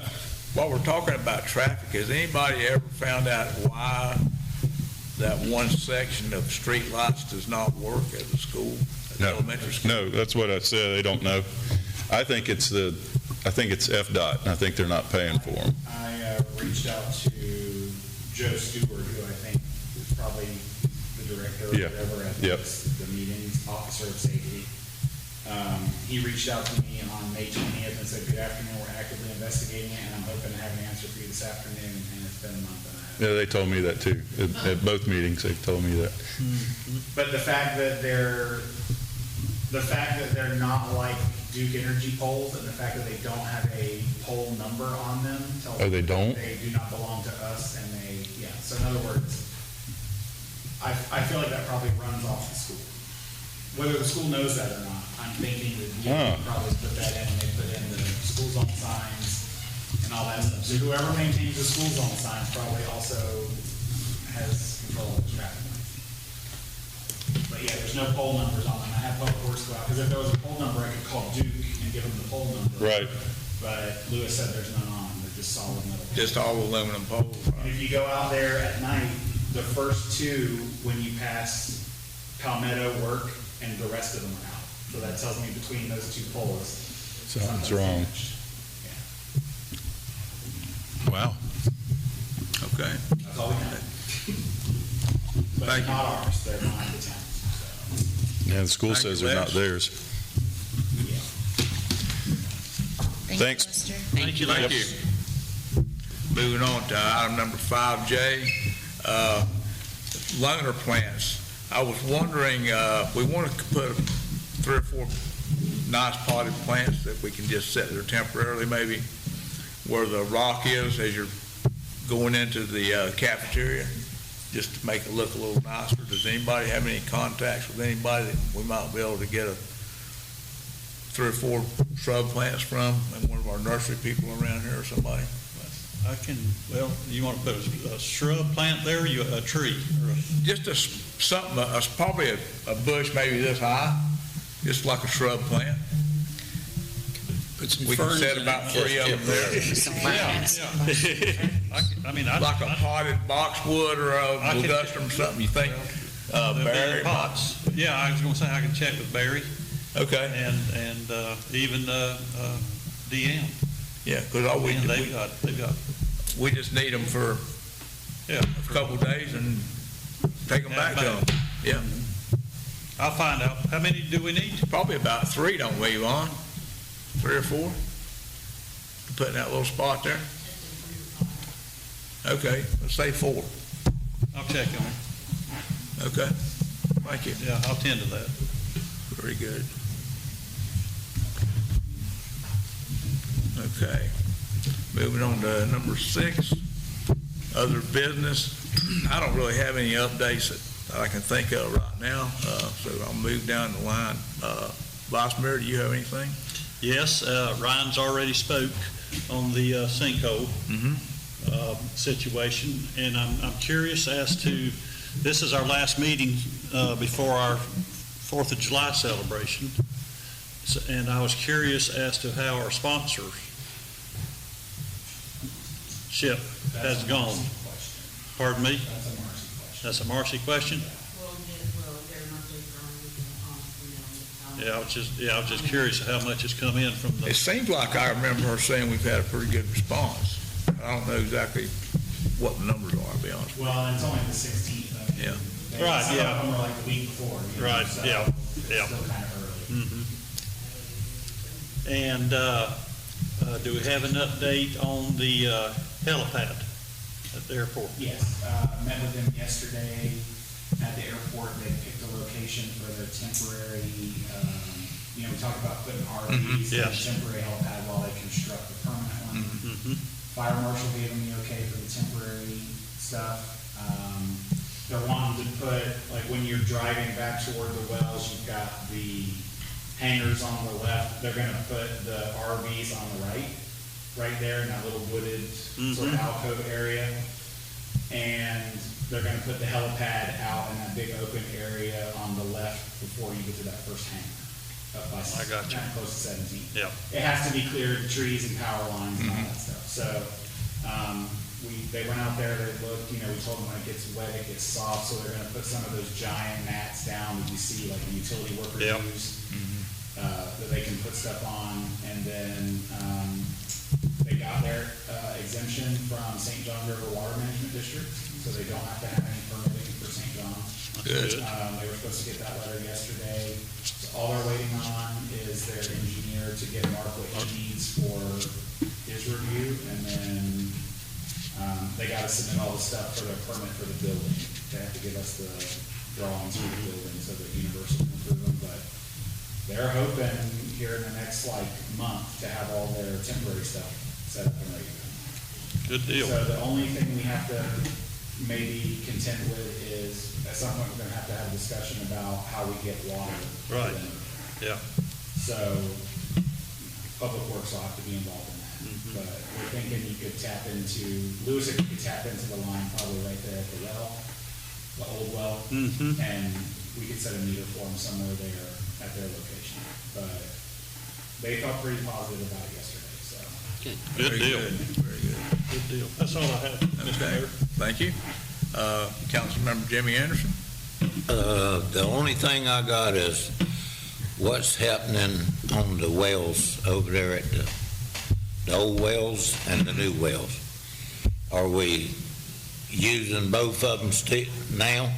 While we're talking about traffic, has anybody ever found out why that one section of street lights does not work at the school, at the No. elementary school? No, that's what I said. They don't know. I think it's FDOT, and I think they're not paying for them. I reached out to Joe Stewart, who I think is probably the director or Yeah. whatever at Yep. the meetings, officer of safety. He reached out to me on May 20th and said, "Good afternoon, we're actively investigating it, and I'm hoping to have an answer for you this afternoon," and it's been a month and a half. Yeah, they told me that too. At both meetings, they've told me that. But the fact that they're not like Duke Energy poles, and the fact that they don't have a pole number on them tells Oh, me they don't? they do not belong to us, and so in other words, I feel like that probably runs off the school. Whether the school knows that or not, I'm thinking that you probably put that in, they put in the school zone signs and all that stuff. So whoever maintains the school zone signs probably also has control of the traffic lights. But yeah, there's no poll numbers on them. I had Public Works go out, because if there was a poll number, I could call Duke and give them the poll number. Right. But Lewis said there's none on them, they're just solid metal. Just all aluminum poles. And if you go out there at night, the first 2, when you pass Palmetto work, and the rest of them are out. So that tells me between those 2 poles, Something's wrong. Wow. Okay. That's all we have. But Thank they're not ours, they're not the town's. Yeah, the school Thank says you, they're Les. not theirs. Thanks. Lester. Thank you, Thank Les. you. Moving on to item number 5J, loaner plants. I was wondering, we want to put 3 or 4 nice potted plants that we can just sit there temporarily, maybe where the rock is as you're going into the cafeteria, just to make it look a little nicer. Does anybody have any contacts with anybody that we might be able to get 3 or 4 shrub plants from, and one of our nursery people around here or somebody? I can, well, you want to put a shrub plant there, a tree? Just something, probably a bush maybe this high, just like a shrub plant. We can set about 3 of them there. Some plants. Like a potted boxwood or a ligustrum, something you think, Barry? Pots. Yeah, I was going to say I can check with Barry Okay, and even DM. yeah, because all They've got, we just need them for yeah. a couple of days and take them back to them. Yeah, I'll find out. How many do we need? probably about 3, don't we, Yvonne? 3 or 4? To put in that little spot there? Okay, let's say 4. I'll check on it. Okay, thank you. Yeah, I'll tend to that. Very good. Okay. Moving on to number 6, other business. I don't really have any updates that I can think of right now, so I'll move down the line. Vice Mayor, do you have anything? Yes, Ryan's already spoke on the sinkhole situation, and I'm curious as to, this is our last meeting before our 4th of July celebration, and I was curious as to how our sponsorship has gone. Pardon me? That's a Marcy question? Yeah, I was just curious how much has come in from the. It seems like I remember her saying we've had a pretty good response. I don't know exactly what the numbers are, to be honest. Well, and it's only the 16th. I mean, Yeah. Right, some yeah. of them were like the week before. Right, so yeah, yeah. Still kind of early. And do we have an update on the helipad at the airport? Yes, met with them yesterday at the airport. They picked a location for their temporary, we talked about putting RVs in a Yes. temporary helipad while they construct the permanent one. Fire marshal gave them the okay for the temporary stuff. They're wanting to put, like when you're driving back toward the wells, you've got the hangars on the left. They're gonna put the RVs on the right there in that little wooded sort of alcove area. And they're gonna put the helipad out in that big open area on the left before you get to that first hangar. Up by, I got you. kinda close to 17. Yeah. It has to be cleared, trees and power lines and all that stuff. So, they went out there, they looked, we told them when it gets wet, it gets soft, so they're gonna put some of those giant mats down that you see like the utility workers Yep. use, that they can put stuff on. And then, they got their, exemption from St. John River Water Management District, so they don't have to have any permitting for St. John's. Good. They were supposed to get that letter yesterday. So all they're waiting on is their engineer to get Mark what he needs for his review, and then, they gotta submit all the stuff for their permit for the building. They have to give us the drawings for the building so that Universal can approve them, but they're hoping here in the next month to have all their temporary stuff set up and ready to go. Good deal. So the only thing we have to maybe contend with is, at some point, we're gonna have to have a discussion about how we get water. to Right. them. Yeah. So, Public Works will have to be involved in that. But we're thinking you could tap into, Lewis, if you could tap into the line probably right there at the well, the old well. And we could set a meter for them somewhere there at their location. But they felt pretty positive about it yesterday, so. Good Very deal. good, Very good. Good deal. That's all I have, Mr. Okay, Mayor. thank you. Councilmember Jimmy Anderson? The only thing I got is what's happening on the wells over there at the old wells and the new wells. Are we using both of them now,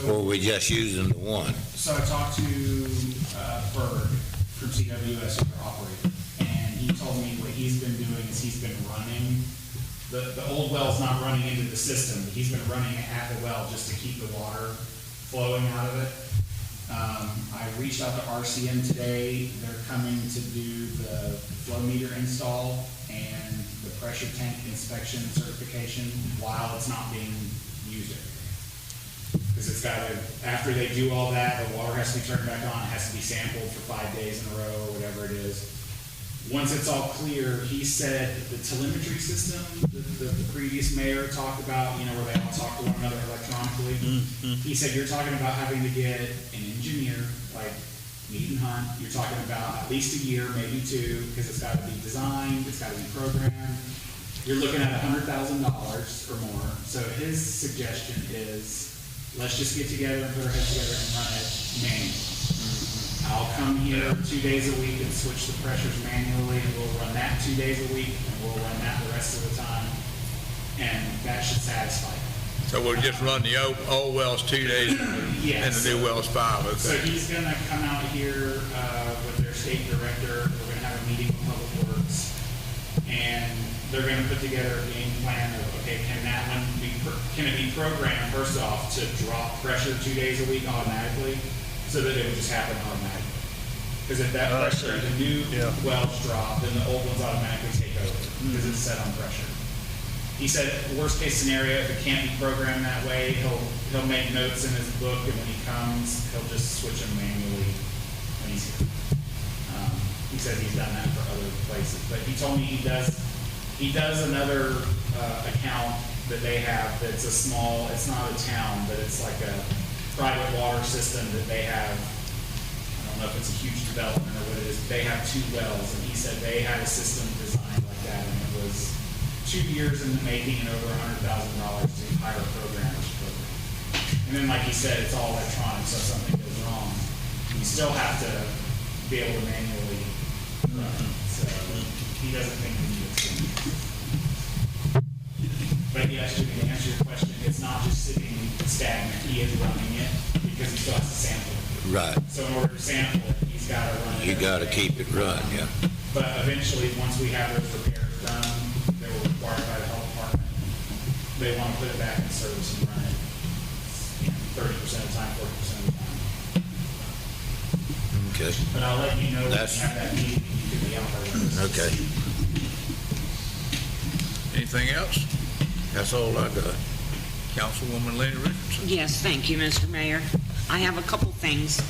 or are we just using the one? So I talked to Berg from CWS, their operator, and he told me what he's been doing is he's been running, the old well's not running into the system, but he's been running it at the well just to keep the water flowing out of it. I reached out to RCM today. They're coming to do the flow meter install and the pressure tank inspection certification while it's not being used every day. Because it's got to, after they do all that, the water has to be turned back on, it has to be sampled for 5 days in a row or whatever it is. Once it's all clear, he said the telemetry system the previous mayor talked about, where they all talk to one another electronically. He said, you're talking about having to get an engineer, like Mead and Hunt. You're talking about at least a year, maybe 2, because it's got to be designed, it's got to be programmed. You're looking at $100,000 or more. So his suggestion is, let's just get together and put our heads together and run it manually. I'll come here 2 days a week and switch the pressures manually, and we'll run that 2 days a week, and we'll run that the rest of the time, and that should satisfy them. So we'll just run the old wells 2 days Yes. and the new wells 5, So okay? he's gonna come out here with their state director, we're gonna have a meeting with Public Works, and they're gonna put together a game plan of, okay, can it be programmed, first off, to drop pressure 2 days a week automatically, so that it would just happen automatically? Because if that pressure, the new wells drop, then the old ones automatically take over, because it's set on pressure. He said, worst case scenario, if it can't be programmed that way, he'll make notes in his book, and when he comes, he'll just switch them manually and he's here. He said he's done that for other places, but he told me he does another account that they have that's a small, it's not a town, but it's like a private water system that they have. I don't know if it's a huge development or what it is, but they have 2 wells, and he said they had a system designed like that, and it was 2 years in the making and over $100,000 to hire a programmer to program. And then, like he said, it's all electronic, so if something goes wrong, you still have to be able to manually run it. So he doesn't think we need it. But yes, to answer your question, it's not just sitting stagnant. He is running it because he still has to sample it. Right. So in order to sample it, he's got to run it. You every got to day. keep it running, yeah. But eventually, once we have those repairs done, they were required by the health department. They want to put it back in service and run it 30% of the time, 40% of the time. Okay. But I'll let you know when we That's- have that meeting. You can be out there with us. Okay. Anything else? That's all I got. Councilwoman Lenny Richardson. Yes, thank you, Mr. Mayor. I have a couple things.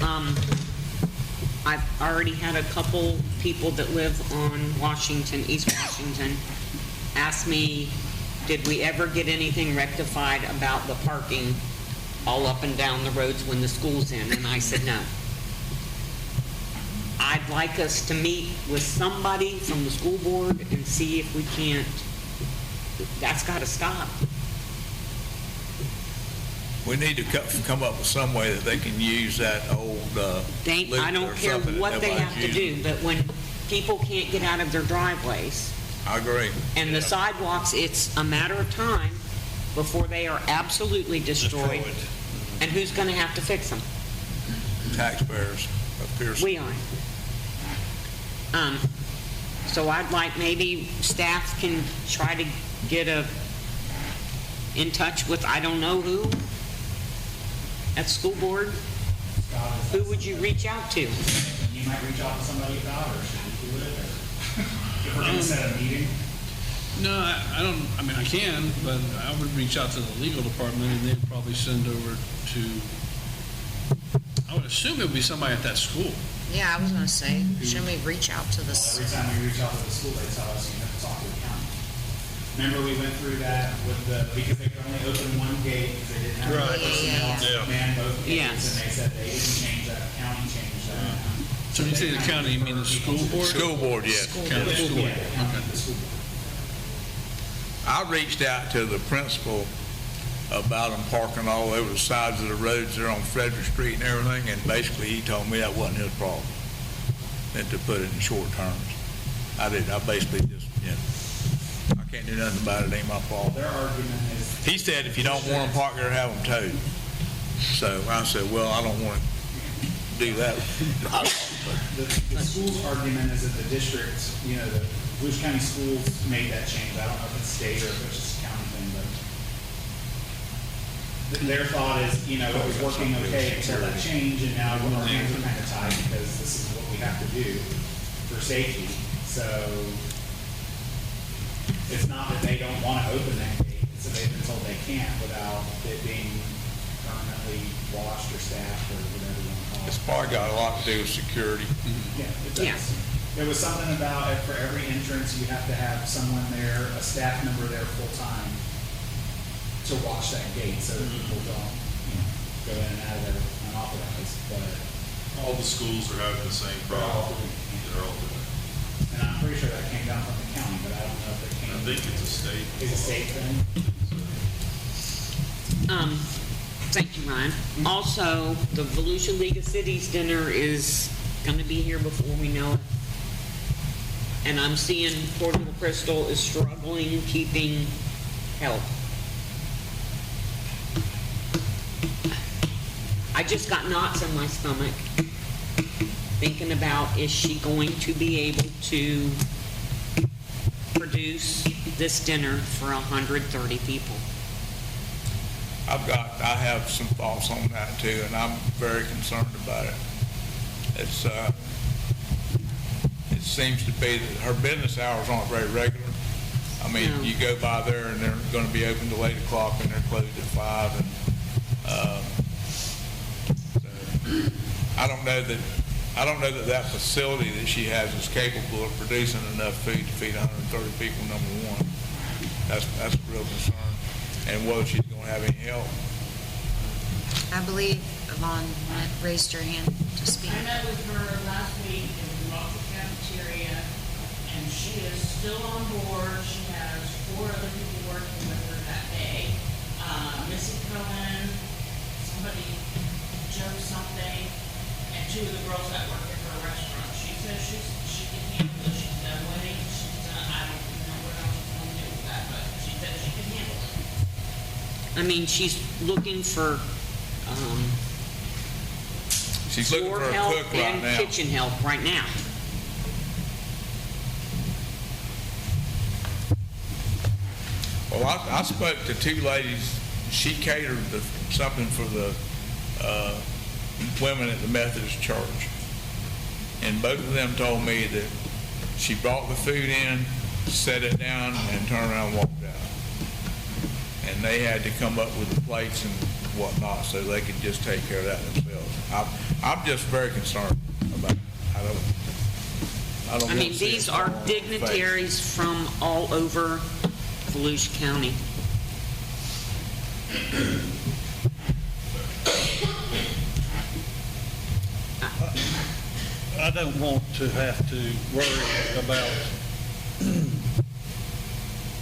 I've already had a couple people that live on Washington, East Washington, ask me, did we ever get anything rectified about the parking all up and down the roads when the school's in? And I said, no. I'd like us to meet with somebody from the school board and see if we can't, that's got to stop. We need to come up with some way that they can use that old loop I don't or care something that what they nobody's have to using. do, but when people can't get out of their driveways I agree. and the sidewalks, it's a matter of time before they are absolutely destroyed. And who's going to have to fix them? Taxpayers of Pierson. We are. So I'd like maybe staff can try to get in touch with, I don't know who, at school board. Who would you reach out to? You might reach out to somebody about, or should we do it, or if we're going to set a meeting? No, I don't, I mean, I can, but I would reach out to the legal department and they'd probably send over to, I would assume it would be somebody at that school. Yeah, I was gonna say, shouldn't we reach out to Well, this? every time we reach out to the school, they tell us you have to talk to the county. Remember, we went through that with because they could only open one gate because they didn't have Right. personnel to Yeah. man both gates, Yes. and they said they didn't change that, the county changed that. So when you say the county, you mean the school board? School board, yes. County school board, Yeah, the county, okay. the school board. I reached out to the principal about them parking all over the sides of the roads there on Frederick Street and everything, and basically he told me that wasn't his problem, and to put it in short terms. I basically just, I can't do nothing about it, ain't my fault. Their argument is. He said if you don't want them parked there, have them towed. So I said, well, I don't want to do that. The school's argument is that the district, the Volusia County Schools made that change. I don't know if it's state or if it's just a county thing, but their thought is, it was working okay until that change, and now our hands are kind of tied because this is what we have to do for safety. So it's not that they don't want to open that gate, it's that they've been told they can't without it being permanently washed or staffed or whatever you want to call it. It's probably got a lot to do with security. Yeah, it Yeah. does. There was something about for every entrance, you have to have someone there, a staff member there full-time to watch that gate so that people don't, go in and out of there unauthorized, but. All the schools are having the same They're all problem. doing They're all doing it. And I'm pretty sure that came down from the county, but I don't know if it came. I think it's a state. It's a state thing. Thank you, Ryan. Also, the Volusia League of Cities dinner is going to be here before we know it. And I'm seeing Portable Crystal is struggling keeping help. I just got knots in my stomach thinking about, is she going to be able to produce this dinner for 130 people? I have some thoughts on that too, and I'm very concerned about it. It seems to be that her business hours aren't very regular. I mean, No. you go by there and they're going to be open till 8 o'clock and they're closed at 5. And so I don't know that I don't know that that facility that she has is capable of producing enough food to feed 130 people, number one. That's a real concern. And whether she's going to have any help. I believe Yvonne raised her hand to speak. I met with her last week and we walked the cafeteria, and she is still on board. She has 4 other people working with her that day. Missy Cohen, somebody, Joe something, and 2 of the girls that work at her restaurant. She says she can handle it. She's done weddings. She's done, I don't know what else she's going to do with that, but she said she can handle it. I mean, she's looking for She's looking floor for a help cook right and now. kitchen help right now. Well, I spoke to 2 ladies. She catered something for the women at the Methodist church. And both of them told me that she brought the food in, set it down, and turned around and walked out. And they had to come up with the plates and whatnot so they could just take care of that themselves. I'm just very concerned about it. I don't I mean, want to see these it are fall on her face. dignitaries from all over Volusia County. I don't want to have to worry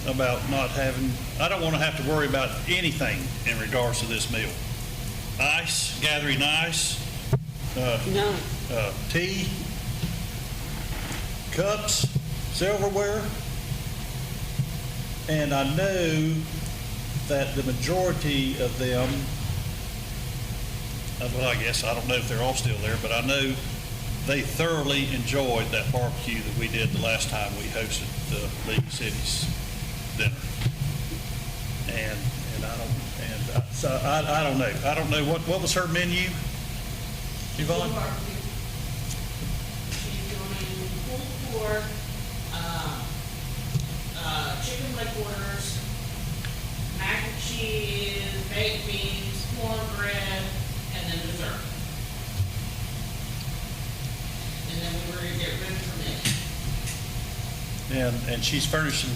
about not having, I don't want to have to worry about anything in regards to this meal. Ice, gathering ice, No. tea, cups, silverware. And I know that the majority of them, well, I guess, I don't know if they're all still there, but I know they thoroughly enjoyed that barbecue that we did the last time we hosted the League of Cities dinner. And I don't know. I don't know what was her menu, Yvonne? She's doing pulled pork, chicken leg quarters, mac and cheese, baked beans, cornbread, and then dessert. And then we were gonna get rid of it. And she's furnishing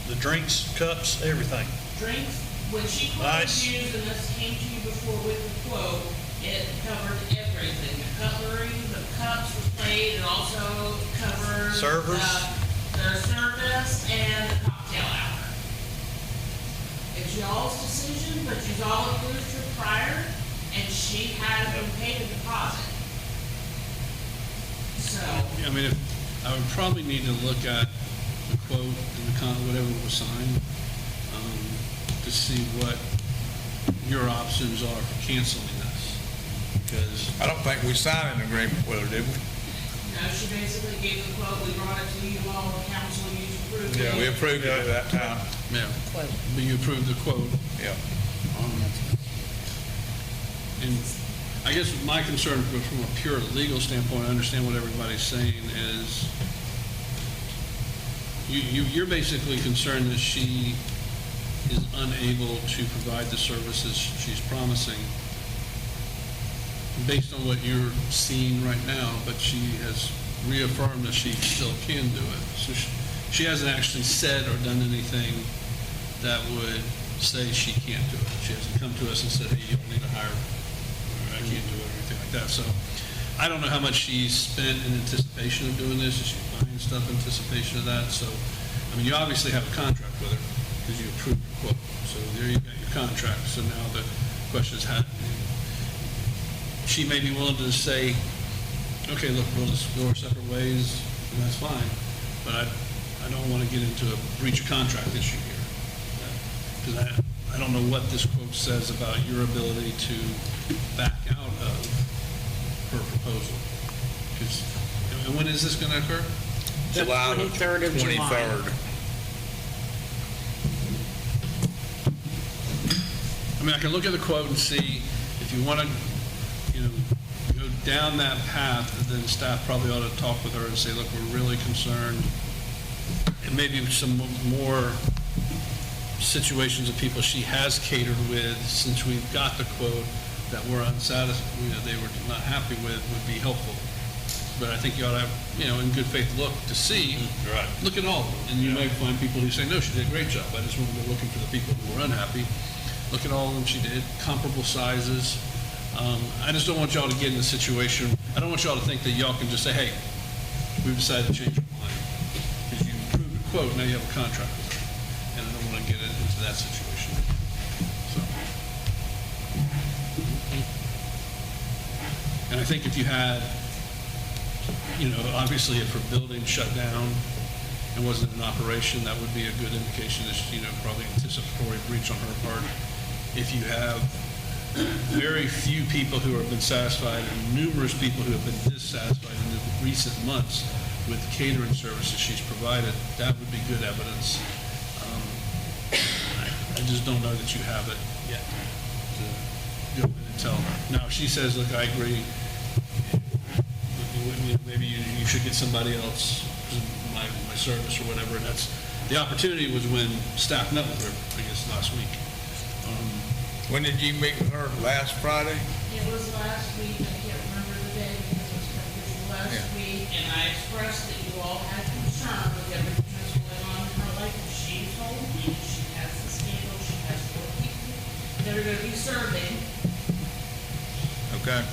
the drinks, cups, everything. Drinks, when she Nice. quoted you, and this came to you before with the quote, it covered everything. The cutlery, the cups, the plate, it also covered Servers? the service and the cocktail hour. It's y'all's decision, but you've all approved her prior, and she has been paid a deposit. So, I mean, I would probably need to look at the quote and the whatever was signed, to see what your options are for canceling this. Because I don't think we signed an agreement with her, did we? she basically gave the quote, we brought it to you all, the council, you approved it. Yeah, we approved it at that time. Yeah, but you approved the quote. Yeah. And I guess my concern from a pure legal standpoint, I understand what everybody's saying, is you're basically concerned that she is unable to provide the services she's promising based on what you're seeing right now, but she has reaffirmed that she still can do it. So she hasn't actually said or done anything that would say she can't do it. She hasn't come to us and said, hey, you don't need to hire, or I can't do it, or anything like that. So I don't know how much she's spent in anticipation of doing this. Is she buying stuff in anticipation of that? So, I mean, you obviously have a contract with her because you approved the quote. So there you got your contract. So now the question is, she may be willing to say, okay, look, we'll just go our separate ways, and that's fine. But I don't want to get into a breach of contract issue here. Because I don't know what this quote says about your ability to back out of her proposal. And when is this going to occur? The 23rd of July. 23rd. I mean, I can look at the quote and see if you want to, go down that path, then staff probably ought to talk with her and say, look, we're really concerned. And maybe some more situations of people she has catered with since we've got the quote that we're unsatisfied, they were not happy with, would be helpful. but I think you ought to have, in good faith look to see. Right. Look at all of them, and you may find people who say, no, she did a great job. I just want to go looking for the people who were unhappy. Look at all of them she did, comparable sizes. I just don't want y'all to get in a situation, I don't want y'all to think that y'all can just say, hey, we've decided to change our mind. Because you approved a quote, now you have a contract with her. And I don't want to get into that situation. So. And I think if you had, obviously if her building shut down and wasn't in operation, that would be a good indication that, probably anticipatory breach on her part. If you have very few people who have been satisfied and numerous people who have been dissatisfied in the recent months with the catering services she's provided, that would be good evidence. I just don't know that you have it yet to go in and tell her. Now, if she says, look, I agree, maybe you should get somebody else, my service or whatever, and that's, the opportunity was when staff met with her, I guess, last week. When did you meet with her? Last Friday? It was last week, I can't remember the day because it was last week, and I expressed that you all had concern with everything that's going on in her life. She told me she has the scandal, she has 4 people that are gonna be serving. Okay.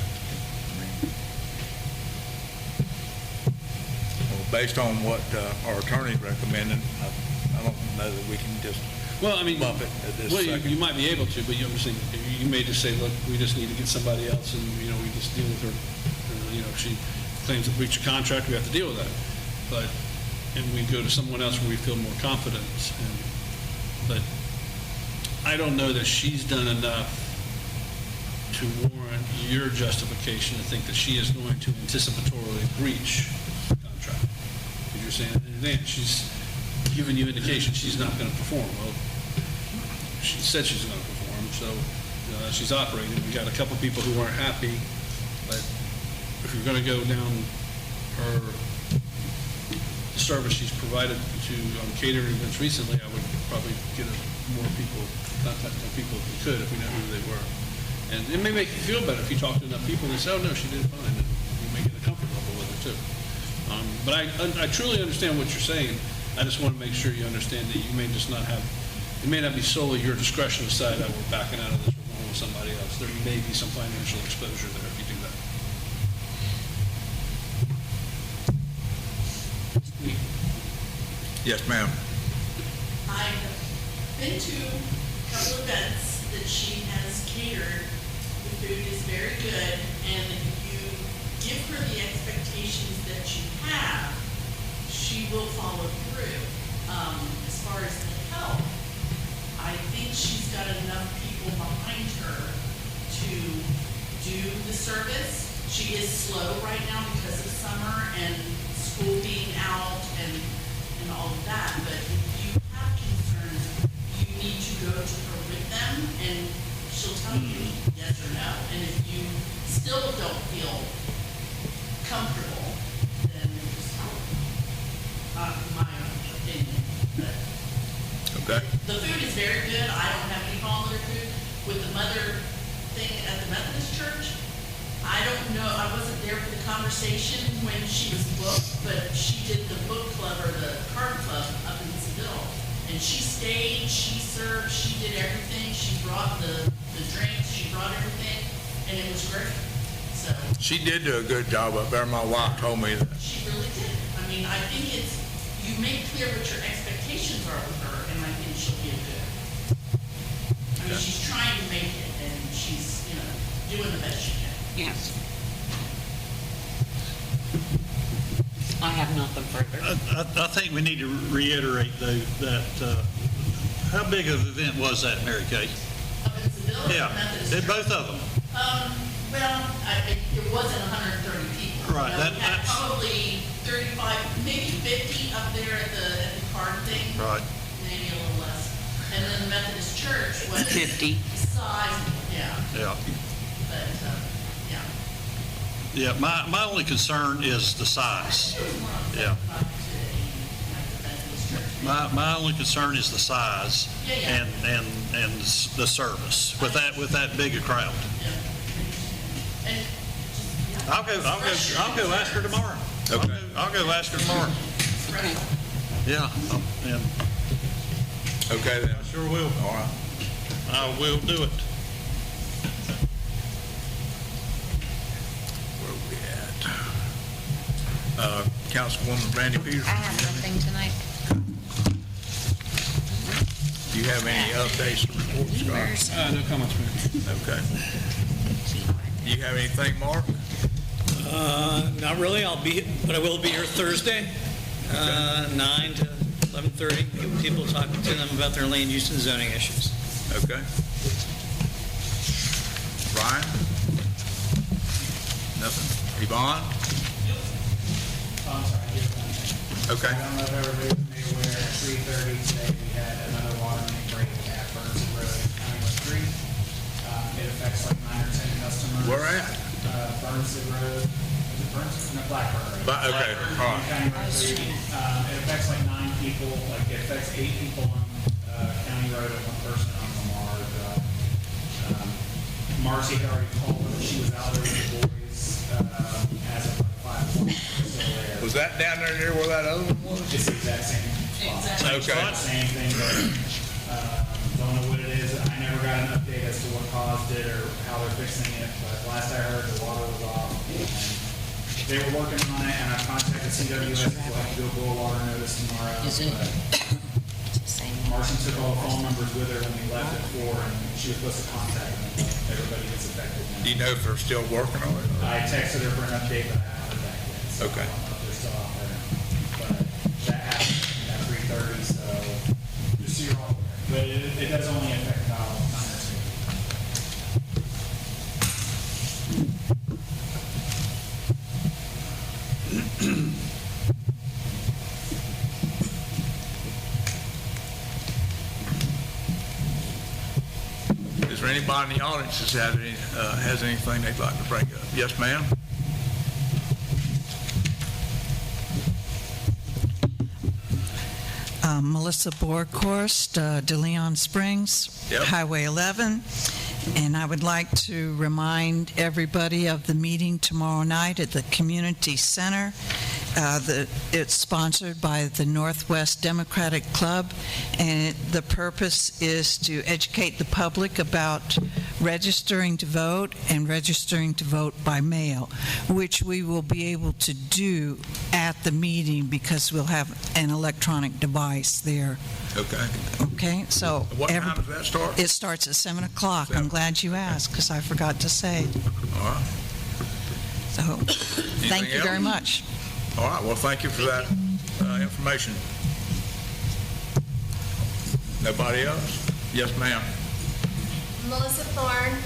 Well, based on what our attorney recommended, I don't know that we can just Well, I mean, bump it at this well, second. you might be able to, but you may just say, look, we just need to get somebody else, and, we just deal with her. If she claims a breach of contract, we have to deal with that. But, and we go to someone else where we feel more confident. But I don't know that she's done enough to warrant your justification to think that she is going to anticipatorily breach the contract. Because you're saying in advance, she's giving you indication she's not going to perform. Well, she said she's going to perform, so she's operating. We got a couple people who aren't happy, but if you're going to go down her service she's provided to catering events recently, I would probably get more people, contact more people if we could, if we know who they were. And it may make you feel better if you talk to enough people and they say, oh, no, she did fine, and you may get a comfort level with her, too. But I truly understand what you're saying. I just want to make sure you understand that you may just not have, it may not be solely your discretion to decide that we're backing out of this, we're going with somebody else. There may be some financial exposure there if you do that. Yes, ma'am. I have been to a couple events that she has catered. The food is very good, and if you give her the expectations that you have, she will follow through. As far as the help, I think she's got enough people behind her to do the service. She is slow right now because of summer and school being out and all of that, but if you have concerns, you need to go to her with them, and she'll tell you yes or no. And if you still don't feel comfortable, then just not my opinion. But Okay. the food is very good. I don't have any problem with her food. With the mother thing at the Methodist Church, I don't know, I wasn't there for the conversation when she was booked, but she did the book club or the card club up in Seville. And she stayed, she served, she did everything. She brought the drinks, she brought everything, and it was great. So. She did do a good job up there. My wife told me that. She really did. I mean, I think it's, you make clear what your expectations are with her, and I think she'll be good. I mean, she's trying to make it, and she's, doing the best she can. Yes. I have nothing further. I think we need to reiterate, though, that, how big of an event was that, Mary Kay? Up in Seville or Yeah, Methodist did Church? both of them. Well, it wasn't 130 people. Right, We had that's- probably 35, maybe 50 up there at the card thing. Right. Maybe a little less. And then the Methodist Church was 50. sizable, yeah. Yeah. But, yeah. Yeah, my only concern is the size. Yeah. My only concern is the size Yeah, yeah. and the service with that big a crowd. And just, I'll go ask her tomorrow. Okay. I'll go ask her tomorrow. Yeah, yeah, Okay, then. I sure will. All right. I will do it. Where are we at? Councilwoman Brandy Peters, I have nothing tonight. do you have any updates to report, Scott? No comments, Mayor. Okay. Do you have anything, Mark? Not really, but I will be here Thursday, 9 to 11:30. People talking to them about their land use and zoning issues. Okay. Brian? Nothing? Yvonne? I'm sorry, I just one thing. Okay. I don't know if everybody was made aware, at 3:30 today, we had another water main break at Burns Road, County Road 3. It affects like 9 or 10 customers. Where at? Burns Road, is it Burns? No, Blackburn Road. Okay, all right. County Road 3. It affects like 9 people, like it affects 8 people on County Road and 1 person on Lamar Drive. Marcy had already called her, she was out there with the boys as of like 5 o'clock. Still there. Was that down there near where that other one was? It's the exact same spot. Okay. Same thing, but don't know what it is. I never got an update as to what caused it or how they're fixing it, but last I heard, the water was off. And they were working on it, and I contacted CWS, we'll have to do a water notice tomorrow. Is it? But Marcy took all the phone numbers with her when we left at 4, and she was supposed to contact them, but everybody gets affected now. Do you know if they're still working on it? I texted her for an update, but I haven't heard back yet. So Okay. I don't know if they're still out there. But that happened at 3:30, so just so you're all aware. But it does only affect about 9 or 10. Is there anybody in the audience that's has anything they'd like to bring up? Yes, ma'am? Melissa Borkhorst, De Leon Springs, Yep. Highway 11. And I would like to remind everybody of the meeting tomorrow night at the Community Center. It's sponsored by the Northwest Democratic Club, and the purpose is to educate the public about registering to vote and registering to vote by mail, which we will be able to do at the meeting because we'll have an electronic device there. Okay. Okay, so What time does that start? it starts at 7 o'clock. I'm glad you asked because I forgot to say. All right. So, thank you very else? much. All right, well, thank you for that information. Nobody else? Yes, ma'am. Melissa Thorne,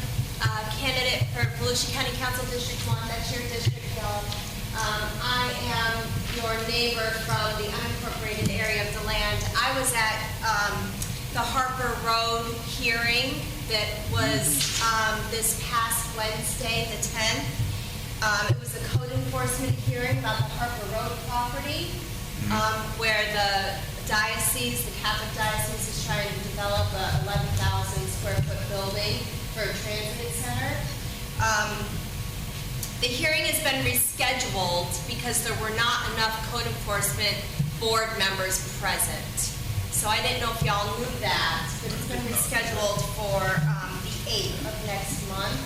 candidate for Volusia County Council District 1, that's your district, y'all. I am your neighbor from the unincorporated area of the land. I was at the Harper Road hearing that was this past Wednesday, the 10th. It was a code enforcement hearing about the Harper Road property, where the diocese, the Catholic diocese, is trying to develop a 11,000 square foot building for a transit center. The hearing has been rescheduled because there were not enough code enforcement board members present. So I didn't know if y'all knew that, but it's been rescheduled for the 8th of next month.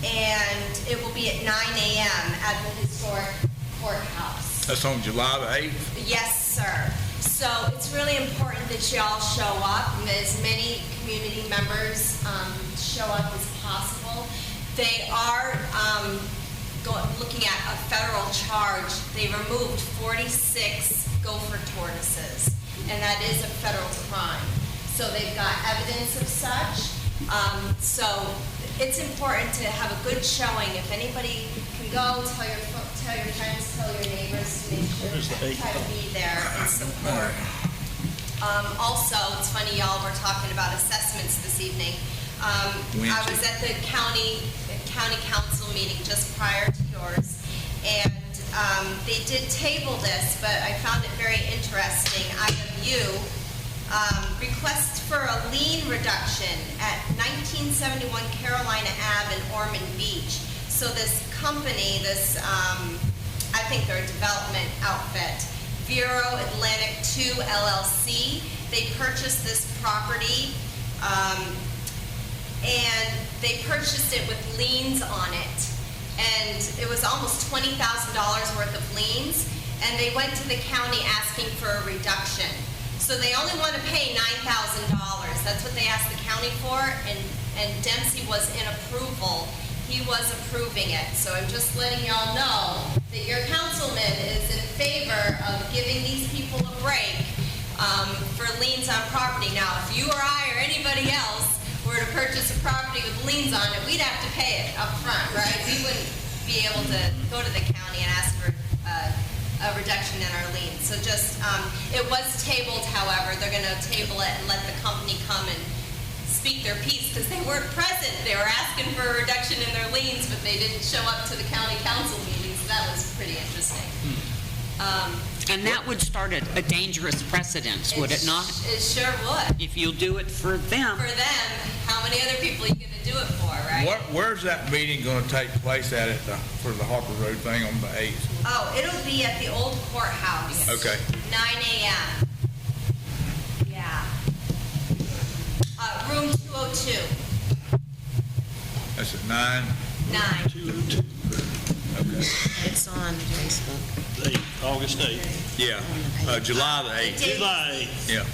And it will be at 9 a.m. at the historic courthouse. That's on July the 8th? Yes, sir. So it's really important that you all show up, and as many community members show up as possible. They are looking at a federal charge. They removed 46 gopher tortoises, and that is a federal crime. So they've got evidence of such. So it's important to have a good showing. If anybody can go, tell your friends, tell your neighbors to make sure to try to be there and support. Also, it's funny, y'all were talking about assessments this evening. I was at the county council meeting just prior to yours, and they did table this, but I found it very interesting. Item U, request for a lien reduction at 1971 Carolina Ave in Ormond Beach. So this company, I think they're a development outfit, Vero Atlantic 2 LLC, they purchased this property, and they purchased it with liens on it. And it was almost $20,000 worth of liens, and they went to the county asking for a reduction. So they only want to pay $9,000. That's what they asked the county for, and Dempsey was in approval. He was approving it. So I'm just letting y'all know that your councilman is in favor of giving these people a break for liens on property. Now, if you or I or anybody else were to purchase a property with liens on it, we'd have to pay it up front, right? We wouldn't be able to go to the county and ask for a reduction in our liens. So just, it was tabled, however. They're going to table it and let the company come and speak their piece because they weren't present. They were asking for a reduction in their liens, but they didn't show up to the county council meeting, so that was pretty interesting. And that would start a dangerous precedent, would it not? It sure would. If you'll do it for them. For them, how many other people are you going to do it for, right? Where's that meeting going to take place at for the Harper Road thing on the 8th? Oh, it'll be at the old courthouse. Okay. 9 a.m. Yeah. Room 202. That's at 9? 9. Okay. It's on Facebook. August 8th. Yeah, July the 8th. July 8th. Yeah,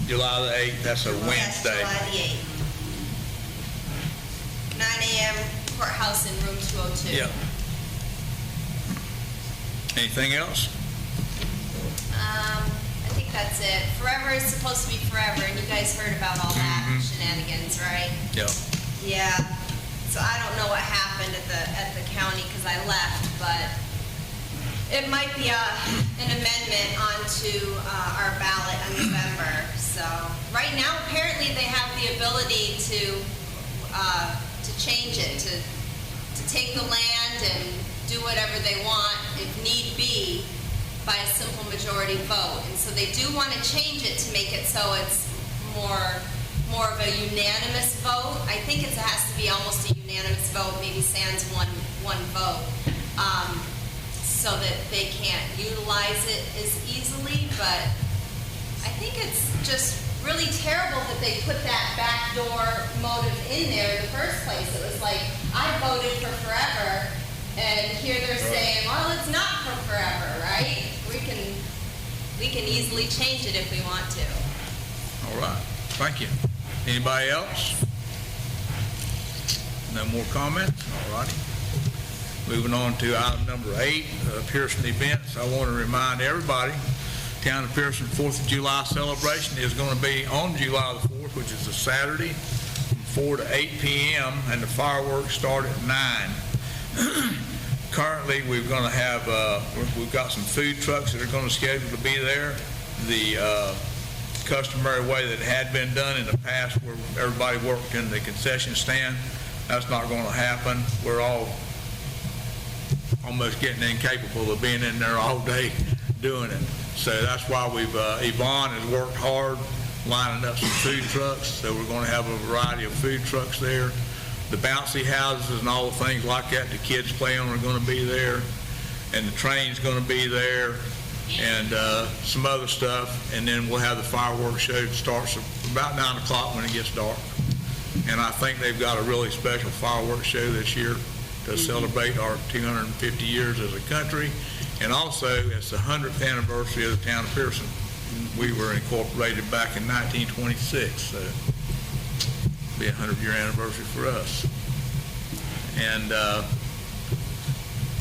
July the 8th, that's a Wednesday. July the 8th. 9 a.m. courthouse in room 202. Yeah. Anything else? I think that's it. Forever is supposed to be forever, and you guys heard about all that shenanigans, right? Yeah. Yeah. So I don't know what happened at the county because I left, but it might be an amendment onto our ballot in November. So right now, apparently, they have the ability to change it, to take the land and do whatever they want, if need be, by a simple majority vote. And so they do want to change it to make it so it's more of a unanimous vote. I think it has to be almost a unanimous vote, maybe sans one vote, so that they can't utilize it as easily. But I think it's just really terrible that they put that backdoor motive in there in the first place. It was like, I voted for forever, and here they're saying, well, it's not for forever, right? We can easily change it if we want to. All right, thank you. Anybody else? No more comments? All righty. Moving on to item number 8, Pierson events. I want to remind everybody, Town of Pierson 4th of July celebration is going to be on July the 4th, which is a Saturday, from 4 to 8 p.m., and the fireworks start at 9. Currently, we're going to have, we've got some food trucks that are going to schedule to be there. The customary way that it had been done in the past where everybody worked in the concession stand, that's not going to happen. We're all almost getting incapable of being in there all day doing it. So that's why we've, Yvonne has worked hard lining up some food trucks. So we're going to have a variety of food trucks there. The bouncy houses and all the things like that the kids play on are going to be there. And the train's going to be there. And some other stuff. And then we'll have the fireworks show that starts about 9 o'clock when it gets dark. And I think they've got a really special fireworks show this year to celebrate our 250 years as a country. And also, it's the 100th anniversary of the town of Pierson. We were incorporated back in 1926, so it'll be a 100-year anniversary for us. And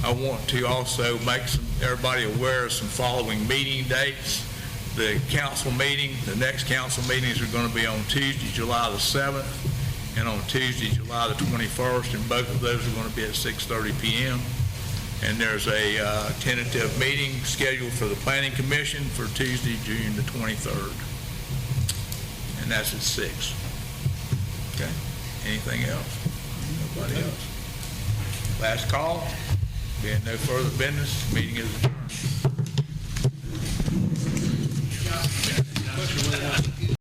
I want to also make everybody aware of some following meeting dates. The council meeting, the next council meetings are going to be on Tuesday, July the 7th, and on Tuesday, July the 21st, and both of those are going to be at 6:30 p.m. And there's a tentative meeting scheduled for the Planning Commission for Tuesday, June the 23rd. And that's at 6. Okay? Anything else? Nobody else? Last call. Being no further business, meeting is adjourned.